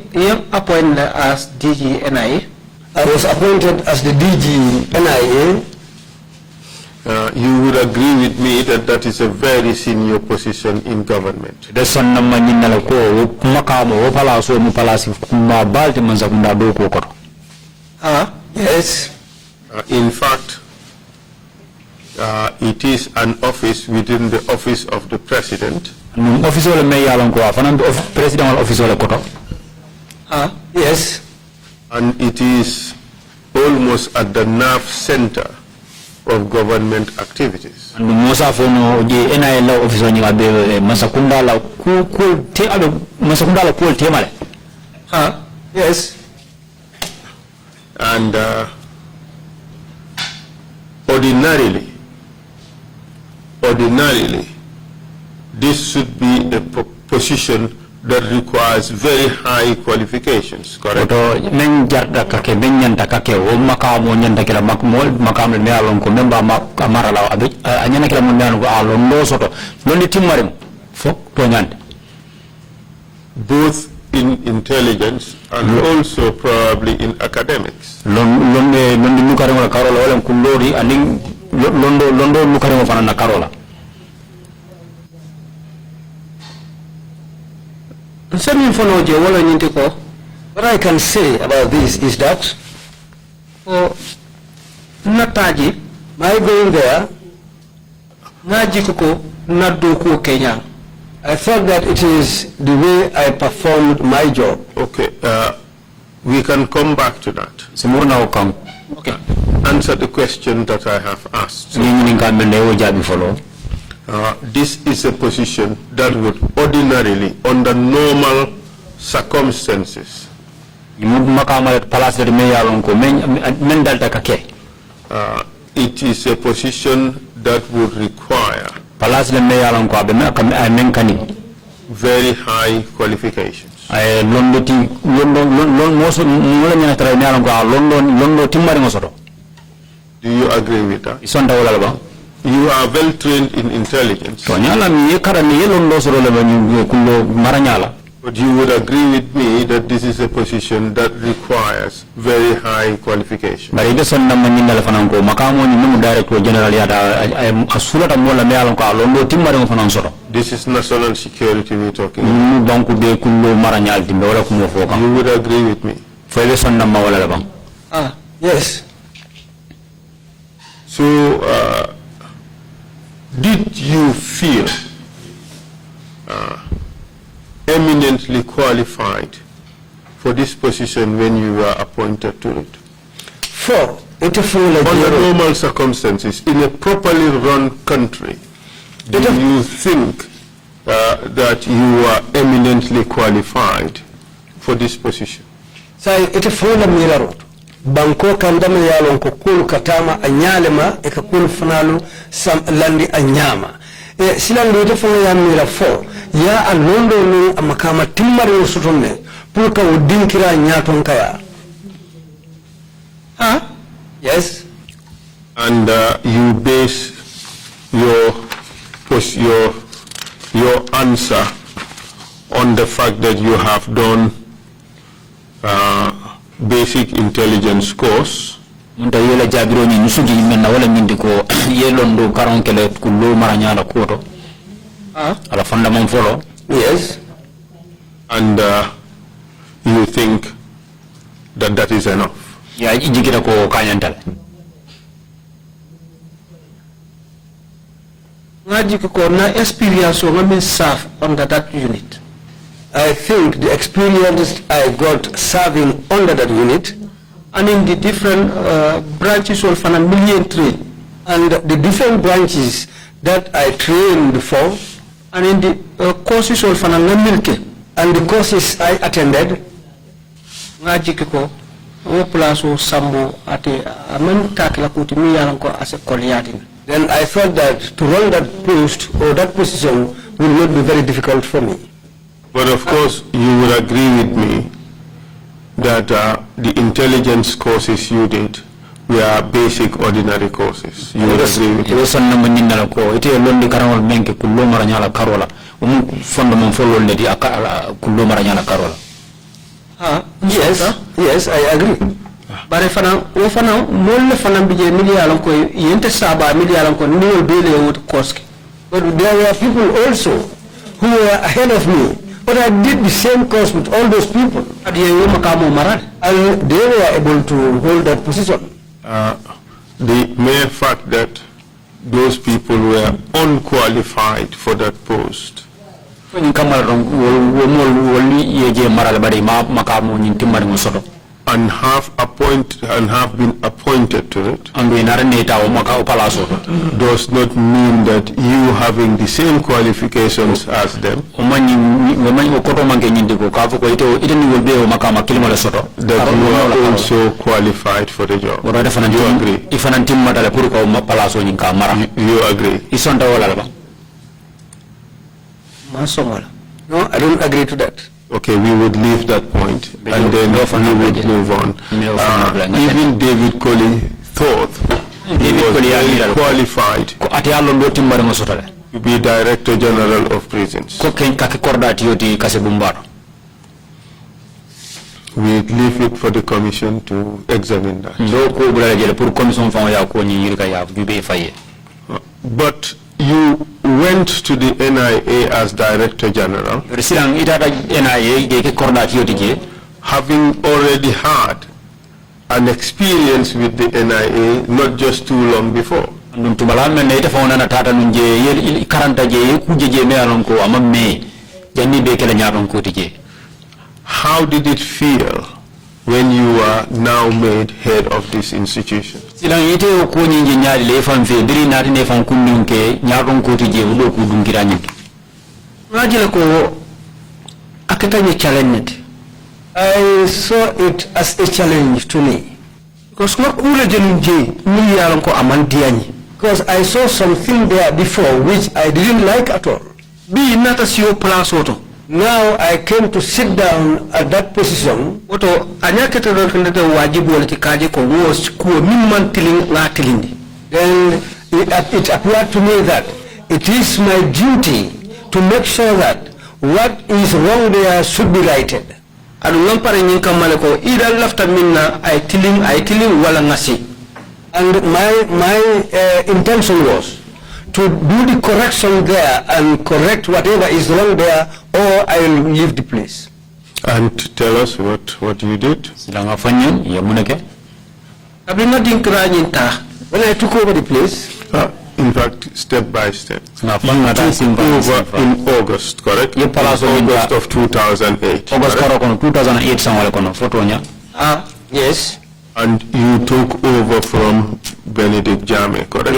[SPEAKER 6] appointed as DG NIA. I was appointed as the DG NIA.
[SPEAKER 7] You would agree with me that that is a very senior position in government.
[SPEAKER 6] Yes.
[SPEAKER 7] In fact, it is an office within the office of the president.
[SPEAKER 6] Yes.
[SPEAKER 7] And it is almost at the nerve center of government activities.
[SPEAKER 6] Yes.
[SPEAKER 7] And ordinarily, this should be a position that requires very high qualifications, correct?
[SPEAKER 9] Men jarda kake men nyanta kake o makamo nyanta kila makam le mealon ko memba amara la abi anyana kila mon nanu a londo soto londi timmarem fok to nyande
[SPEAKER 7] both in intelligence and also probably in academics.
[SPEAKER 9] Londi nukare mo karola wala kullori aning londo nukare mo fana na karola.
[SPEAKER 6] What I can say about this is that Nataji, my going there, Najikuko, Naduku, Kenya. I thought that it is the way I performed my job.
[SPEAKER 7] Okay, we can come back to that.
[SPEAKER 6] Okay.
[SPEAKER 7] Answer the question that I have asked. This is a position that would ordinarily, under normal circumstances, it is a position that would require very high qualifications. Do you agree with that? You are well trained in intelligence. But you would agree with me that this is a position that requires very high qualification. This is national security we're talking about. You would agree with me?
[SPEAKER 6] Yes.
[SPEAKER 7] So, did you feel eminently qualified for this position when you were appointed to it? Under normal circumstances, in a properly run country, do you think that you are eminently qualified for this position?
[SPEAKER 6] Banko kandama yalon ko kul katama anyalema e ka kul fanalu sam landi anyama silando to fo ya mira fo ya alondo no amakama timmari usutonne pour ka odinkira nyaton kaya yes,
[SPEAKER 7] and you base your answer on the fact that you have done basic intelligence course.
[SPEAKER 6] Yes.
[SPEAKER 7] And you think that that is enough?
[SPEAKER 6] Experience under that unit. I think the experience I got serving under that unit and in the different branches of a million trade and the different branches that I trained before and in the courses of milke and the courses I attended then I thought that to run that post or that position will not be very difficult for me.
[SPEAKER 7] But of course, you will agree with me that the intelligence courses you did were basic, ordinary courses. You would agree with me?
[SPEAKER 6] Yes, I agree. But if but there were people also who were ahead of me. But I did the same course with all those people. And they were able to hold that position.
[SPEAKER 7] The mere fact that those people were unqualified for that post and have been appointed to it does not mean that you having the same qualifications as them that you are also qualified for the job. You agree? You agree?
[SPEAKER 6] No, I don't agree to that.
[SPEAKER 7] Okay, we would leave that point and then we would move on. Even David Colley thought he was very qualified to be Director General of Prisons. We leave it for the Commission to examine that. But you went to the NIA as Director General, having already had an experience with the NIA not just too long before. How did it feel when you are now made head of this institution?
[SPEAKER 6] I saw it as a challenge to me. Because I saw something there before which I didn't like at all. Now I came to sit down at that position. Then it appeared to me that it is my duty to make sure that what is wrong there should be righted. And my intention was to do the correction there and correct whatever is wrong there, or I will leave the place.
[SPEAKER 7] And tell us what you did.
[SPEAKER 6] When I took over the place,
[SPEAKER 7] in fact, step by step. You took over in August, correct? August of 2008.
[SPEAKER 9] August 2008.
[SPEAKER 6] Yes.
[SPEAKER 7] And you took over from Benedict Jame, correct?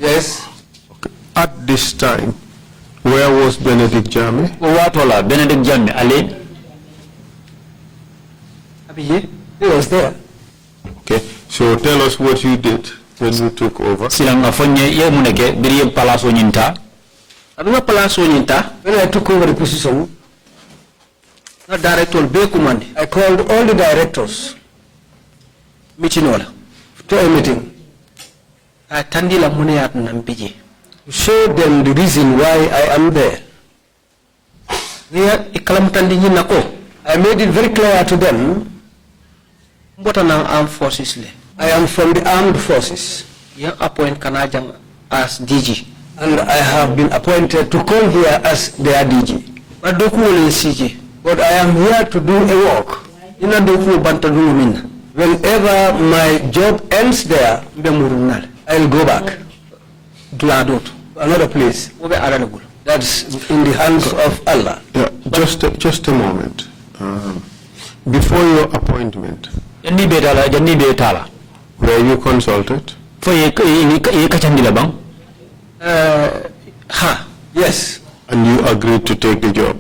[SPEAKER 6] Yes.
[SPEAKER 7] Okay. At this time, where was Benedict Jame?
[SPEAKER 9] Benedict Jame, Ali?
[SPEAKER 6] He was there.
[SPEAKER 7] Okay, so tell us what you did when you took over.
[SPEAKER 6] When I took over the position, I called all the directors to a meeting to show them the reason why I am there. I made it very clear to them, I am from the armed forces.
[SPEAKER 10] As DG.
[SPEAKER 6] And I have been appointed to come here as their DG. But I am here to do a work. Whenever my job ends there, I'll go back to another place. That's in the hands of Allah.
[SPEAKER 7] Yeah, just a moment. Before your appointment, were you consulted?
[SPEAKER 6] Yes.
[SPEAKER 7] And you agreed to take the job?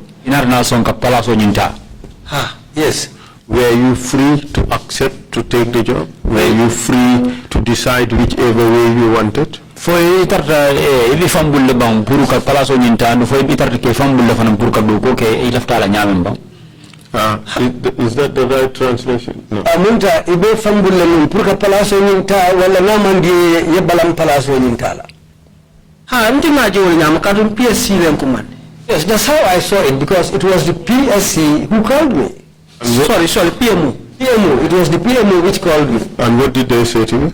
[SPEAKER 6] Yes.
[SPEAKER 7] Were you free to accept to take the job? Were you free to decide whichever way you wanted?
[SPEAKER 9] Is that
[SPEAKER 7] the right translation? No.
[SPEAKER 6] Yes, that's how I saw it, because it was the PSC who called me. Sorry, PMO. PMO, it was the PMO which called me.
[SPEAKER 7] And what did they say to you?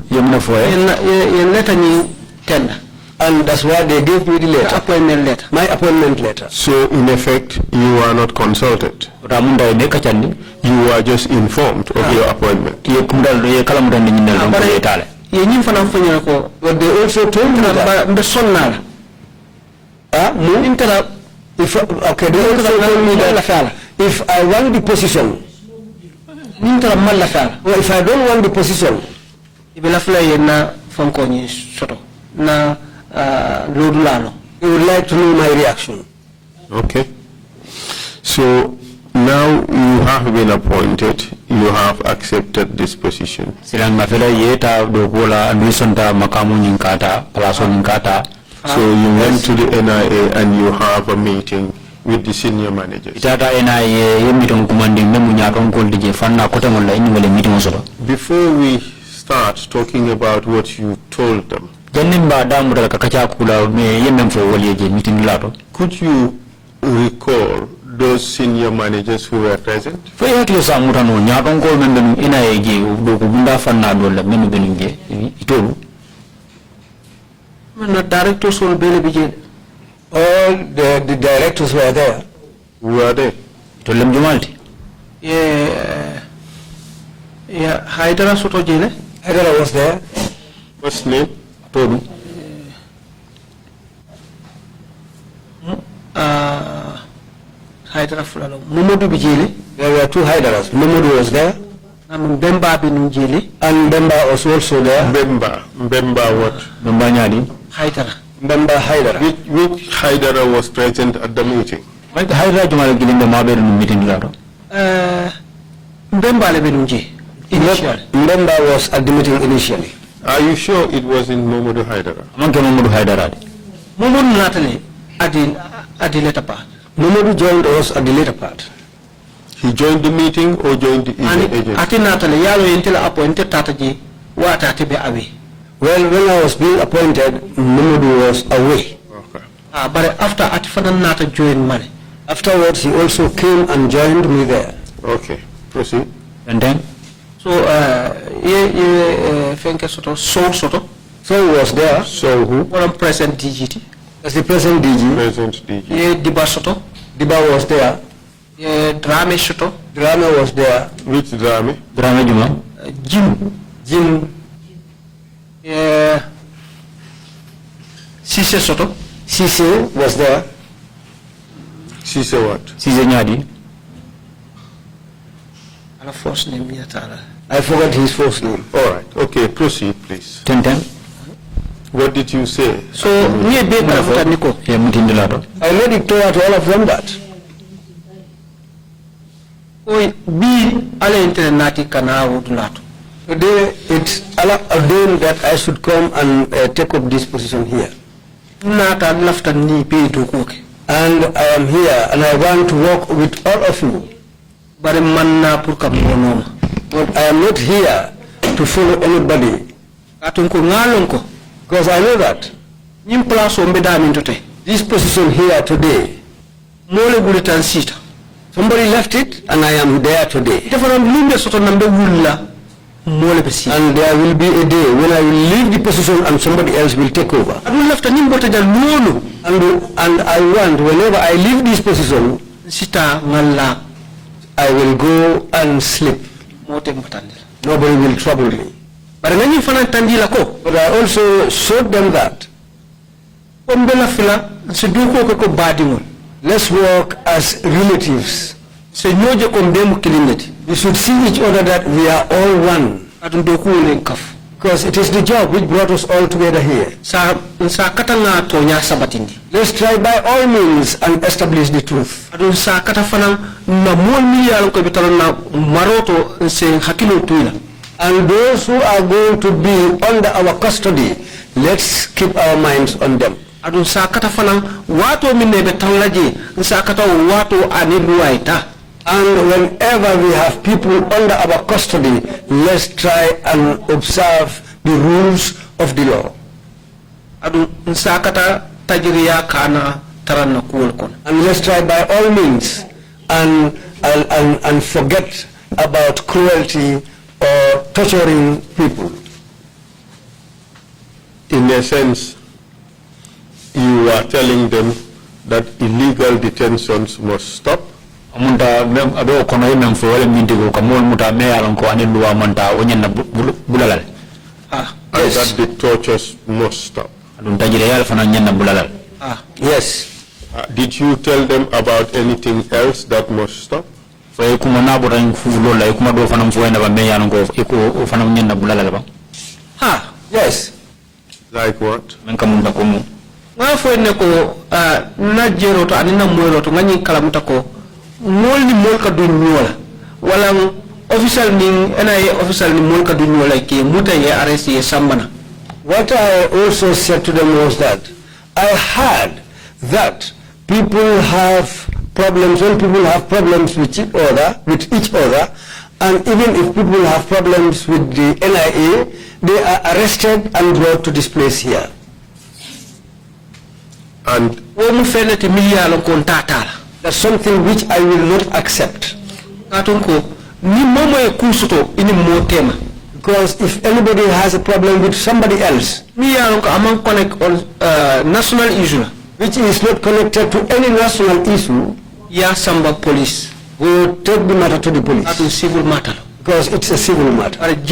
[SPEAKER 6] And that's why they gave me the letter. My appointment letter.
[SPEAKER 7] So, in effect, you are not consulted. You are just informed of your appointment.
[SPEAKER 6] But they also told me that. They also told me that if I want the position, or if I don't want the position, you would like to know my reaction.
[SPEAKER 7] Okay. So now you have been appointed, you have accepted this position. So you went to the NIA and you have a meeting with the senior managers. Before we start talking about what you told them, could you recall those senior managers who were present?
[SPEAKER 10] The directors will be all the directors were there.
[SPEAKER 7] Who are they?
[SPEAKER 10] Yeah, Haidara Soto Jele. Haidara was there.
[SPEAKER 7] What's name?
[SPEAKER 10] Todu. Haidara Fulalo. Momodu Bijele. There were two Haidaras. Momodu was there. Mbemba Binujele. And Mbemba was also there.
[SPEAKER 7] Mbemba what?
[SPEAKER 10] Mbemba Nyadi. Haidara. Mbemba Haidara.
[SPEAKER 7] Which Haidara was present at the meeting?
[SPEAKER 10] Haidara Jumal Gilimbe Maberu meeting Laro. Mbemba Lebenuje. Initially. Mbemba was at the meeting initially.
[SPEAKER 7] Are you sure it was in Momodu Haidara?
[SPEAKER 10] Momodu Haidara. Momodu Natale at the later part. Momodu joined us at the later part.
[SPEAKER 7] He joined the meeting or joined the agency?
[SPEAKER 10] Ati Natale Yalo until appointed Tataji what Atibe away. Well, when I was being appointed, Momodu was away.
[SPEAKER 7] Okay.
[SPEAKER 10] But after Atifana Nata joined money. Afterwards, he also came and joined me there.
[SPEAKER 7] Okay, proceed.
[SPEAKER 10] And then? So, Soto was there.
[SPEAKER 7] So who?
[SPEAKER 10] One present DGT. That's the present DG.
[SPEAKER 7] Present DG.
[SPEAKER 10] Diba Soto. Diba was there. Drame Soto. Drame was there.
[SPEAKER 7] Which Drame?
[SPEAKER 10] Drame Juma. Jim. Sise Soto. Sise was there.
[SPEAKER 7] Sise what?
[SPEAKER 10] Sise Nyadi. First name I forgot his first name.
[SPEAKER 7] All right. Okay, proceed, please.
[SPEAKER 10] 10.
[SPEAKER 7] What did you say?
[SPEAKER 10] So I made it clear to all of them that today it's ordained that I should come and take up this position here. And I am here and I want to work with all of you. But I am not here to follow anybody. Because I know that this position here today, somebody left it and I am there today. And there will be a day when I will leave the position and somebody else will take over. And I want, whenever I leave this position, I will go and sleep. Nobody will trouble me. But I also showed them that let's work as relatives. We should see each other that we are all one. Because it is the job which brought us all together here. Let's try by all means and establish the truth. And those who are going to be under our custody, let's keep our minds on them. And whenever we have people under our custody, let's try and observe the rules of the law. And let's try by all means and forget about cruelty or torturing people.
[SPEAKER 7] In a sense, you are telling them that illegal detentions must stop.
[SPEAKER 9] And that
[SPEAKER 7] the tortures must stop.
[SPEAKER 10] Yes.
[SPEAKER 7] Did you tell them about anything else that must stop?
[SPEAKER 10] Yes.
[SPEAKER 7] Like what?
[SPEAKER 10] Official ning NIA official ni molka dunyo like muta ye arrest ye sambana. What I also said to them was that I heard that people have problems, when people have problems with each other, and even if people have problems with the NIA, they are arrested and brought to this place here.
[SPEAKER 7] And
[SPEAKER 10] that's something which I will not accept. Because if anybody has a problem with somebody else,
[SPEAKER 6] national issue,
[SPEAKER 10] which is not connected to any national issue,
[SPEAKER 6] police
[SPEAKER 10] will take the matter to the police.
[SPEAKER 6] That's a civil matter.
[SPEAKER 10] Because it's a civil matter. But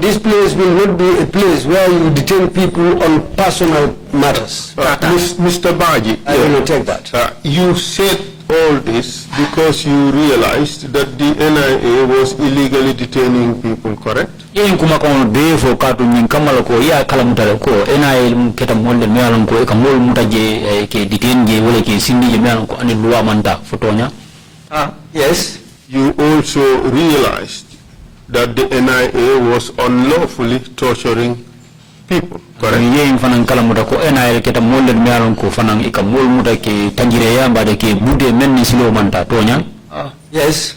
[SPEAKER 10] this place will not be a place where you detain people on personal matters.
[SPEAKER 7] Mr. Baaji,
[SPEAKER 10] I will not take that.
[SPEAKER 7] You said all this because you realized that the NIA was illegally detaining people, correct?
[SPEAKER 9] Yen kuma kono defo katu nyin kamala ko ya kala mutale ko NIA keta molde mealon ko e ka mol mutaje ke detain je wala ke sindi je mealon ko ani luwa manta fotonya.
[SPEAKER 10] Yes.
[SPEAKER 7] You also realized that the NIA was unlawfully torturing people, correct?
[SPEAKER 9] Yen fanan kala muta ko NIA keta molde mealon ko fanan e ka mol muta ke tanjire yamba de ke budde menni silo manta tonya.
[SPEAKER 10] Yes.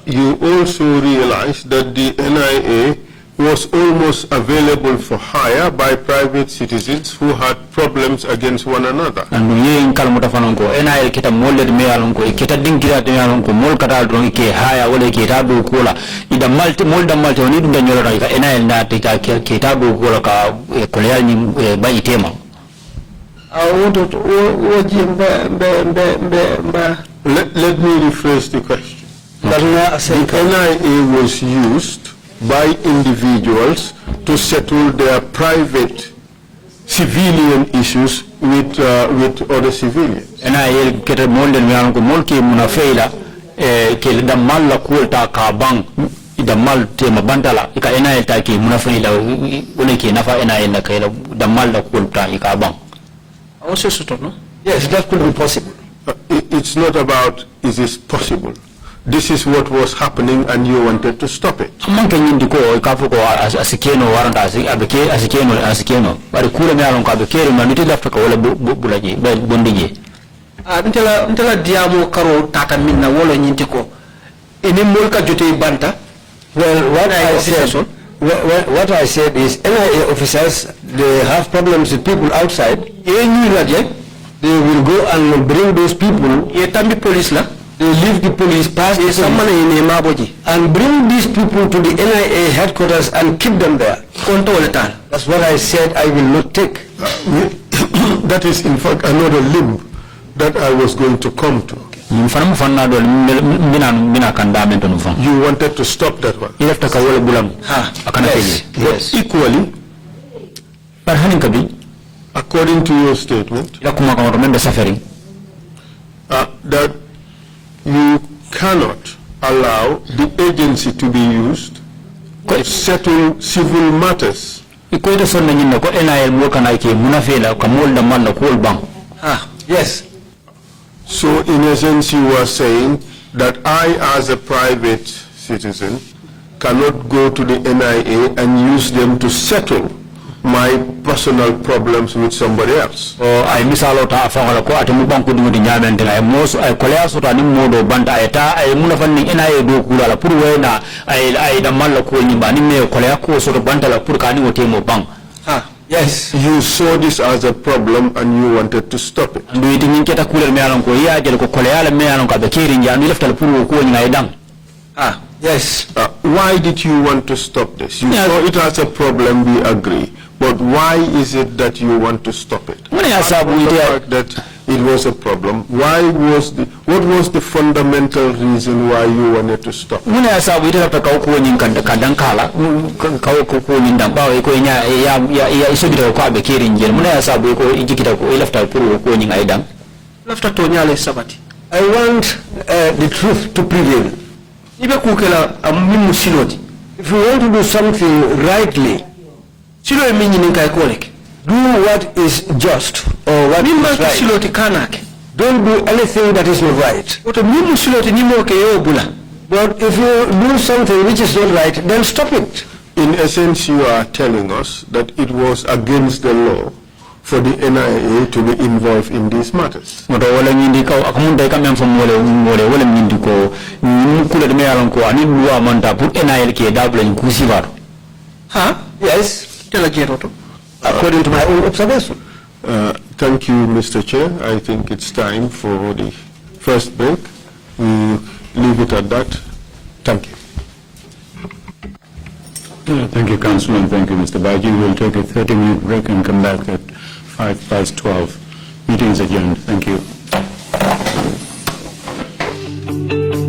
[SPEAKER 7] You also realized that the NIA was almost available for hire by private citizens who had problems against one another.
[SPEAKER 9] And yen kalmuta fanonko NIL kita moled me alonko kita dingira te alonko mol kata don ke haya wala ke ta do kola ida malti molda malti oni dum danyola ka NIL na te ka ke ta do kola ka koleal ni ba itema.
[SPEAKER 7] Let me rephrase the question. The NIA was used by individuals to settle their private civilian issues with other civilians.
[SPEAKER 9] NIA keta molde me alonko molki munafeila ke damal la kulta ka bang damal te mabantala ika NIA ta ke munafeila wala ke nafa NIA na kai damal la kulta ika bang.
[SPEAKER 10] Also no? Yes, that could be possible.
[SPEAKER 7] It's not about is this possible. This is what was happening and you wanted to stop it.
[SPEAKER 9] Manke nyindi ko kafu ko asikeno waranta abeke asikeno bari kula me alon ko abeke ma niti lafta ko wala bulaje bondije
[SPEAKER 6] ntela diamo karo tata minna wala nyinti ko ene molka jote banta.
[SPEAKER 10] Well, what I said is NIA officers, they have problems with people outside. They will go and bring those people. They leave the police past and bring these people to the NIA headquarters and keep them there. That's what I said I will not take.
[SPEAKER 7] That is in fact another limb that I was going to come to. You wanted to stop that one. Yes. But equally, according to your statement, that you cannot allow the agency to be used to settle civil matters.
[SPEAKER 10] Yes.
[SPEAKER 7] So in essence you are saying that I as a private citizen cannot go to the NIA and use them to settle my personal problems with somebody else.
[SPEAKER 9] I misalo ta afangala ko ate mubanku dingo nyamende la moso ay kolea sota ni modo banda eta ay munafani NIA do kula la pour wena ay da malla ko nyimba ni me kolea ko soto banda la pour kani wote mo bang.
[SPEAKER 7] Yes, you saw this as a problem and you wanted to stop it.
[SPEAKER 9] Ndu iti nyiketa kule me alon ko ya jele ko kolea la me alon ka be kiri njandu lefta la pour ko nyinga edang.
[SPEAKER 10] Yes.
[SPEAKER 7] Why did you want to stop this? You saw it as a problem, we agree. But why is it that you want to stop it?
[SPEAKER 9] The
[SPEAKER 7] fact that it was a problem. What was the fundamental reason why you wanted to stop it?
[SPEAKER 10] I want the truth to prevail. If you want to do something rightly, do what is just or what is right. Don't do anything that is not right. But if you do something which is not right, then stop it.
[SPEAKER 7] In essence, you are telling us that it was against the law for the NIA to be involved in these matters.
[SPEAKER 9] Moto wala nyindi ka akamunda ka memfo mole wala nyindi ko kula de meyalan ko ani loi manta pour NIA ke dabla ni kusivar.
[SPEAKER 6] Huh?
[SPEAKER 10] Yes,
[SPEAKER 6] According to my own observation.
[SPEAKER 7] Thank you, Mr. Chair. I think it's time for the first break. We leave it at that. Thank you.
[SPEAKER 5] Thank you, Councilman. Thank you, Mr. Baaji. We'll take a 30-minute break and come back at 12:05. Meeting is adjourned. Thank you.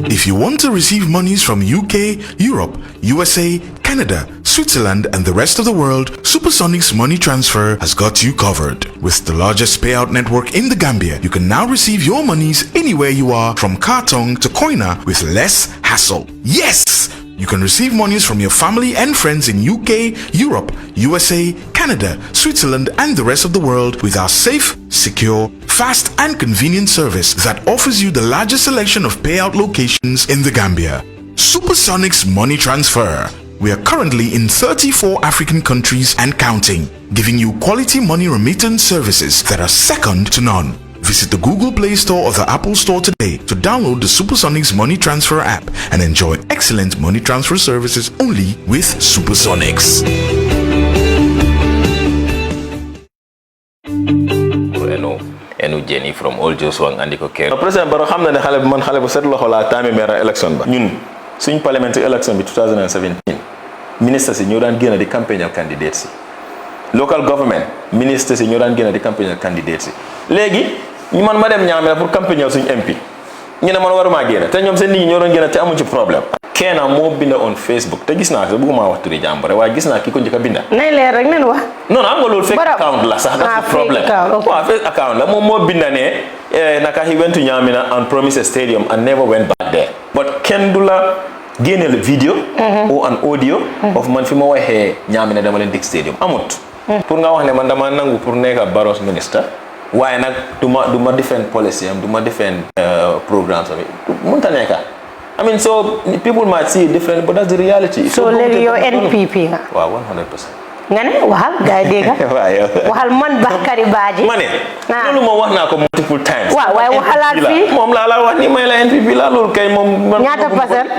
[SPEAKER 1] If you want to receive monies from UK, Europe, USA, Canada, Switzerland, and the rest of the world, Supersonic's money transfer has got you covered. With the largest payout network in the Gambia, you can now receive your monies anywhere you are, from Kartong to Koina, with less hassle. Yes! You can receive monies from your family and friends in UK, Europe, USA, Canada, Switzerland, and the rest of the world with our safe, secure, fast, and convenient service that offers you the largest selection of payout locations in the Gambia. Supersonic's money transfer. We are currently in 34 African countries and counting, giving you quality money remittance services that are second to none. Visit the Google Play Store or the Apple Store today to download the Supersonics Money Transfer app and enjoy excellent money transfer services only with Supersonics.
[SPEAKER 2] enu Jenny from Old Joswang andi ko kër président Barrow xam na ne xale bu man xale bu set loxo laa taami maire election ba ñun suñ parliamentary election bi 2017 ministre si ñoo daan génn di campagne al candidate si local government ministre si ñoo daan génn di campagne al candidate si léegi ñu man ma dem ñaame pour campagne suñ MP ñu ne man waruma génn te ñoom seen nit ñi ñoo doon génn te amuñ ci problème kenn moo binda on Facebook te gis naa ko bëgguma wax turi jàmbure waaye gis naa ki ko njëkk a binda
[SPEAKER 11] nay leer rek nen wax
[SPEAKER 2] non am nga loolu fake account la sax that's the problem waaw fake account la moom moo binda ne naka he went to Nyamina and promised a stadium and never went back there but kenn du la génne le video or an audio of man fi ma waxee Nyamina dama leen dig stadium amut pour nga wax ne man dama nangu pour nekk Barrow's minister waaye nag du ma defend policy am du ma defend programmes am mënta nekk I mean, so people might see it different, but that's the reality.
[SPEAKER 11] So, you're NPP nga?
[SPEAKER 2] Wow, 100%.
[SPEAKER 11] Nga ne waxal gaay dégg waxal man Bakary Baaji
[SPEAKER 2] ma ne loolu ma wax naa ko multiple times
[SPEAKER 11] waaw waaye waxalaat fii
[SPEAKER 2] moom laa la wax ni may la NPP la loolu kay moom
[SPEAKER 11] ñaata percent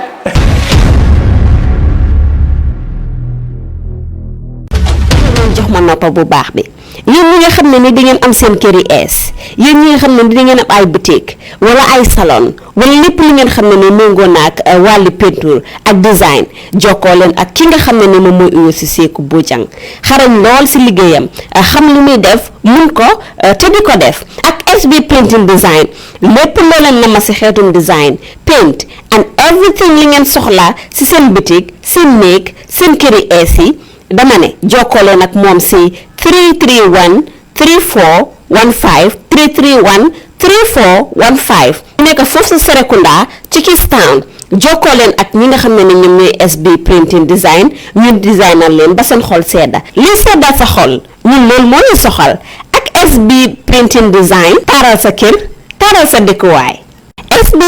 [SPEAKER 3] jox ma noppa bu baax bi yéen ñi nga xam ne ni da ngeen am seen kër yi ees yéen ñi nga xam ne ni da ngeen am ay boutique wala ay salon wala lépp li ngeen xam ne ni méngoo na ak wàllu peinture ak design jokkoo leen ak ki nga xam ne ni moom mooy uyo si Seeku Bojang xarañ lool si liggéeyam xam li muy def mun ko te di ko def ak SB printing design lépp loo leen nama si xeetum design paint and everything li ngeen soxla si seen boutique seen néeg seen kër yi ees yi dama ne jokkoo leen ak moom si 331 3415 331 3415 nekk foofu sa Serekunda ci Kistown jokkoo leen ak ñi nga xam ne ñoom ñooy SB printing design ñun designer leen ba seen xol sedda li sedda sa xol ñun loolu moo ñu soxal ak SB printing design taaral sa kër taaral sa dëkkuwaay SB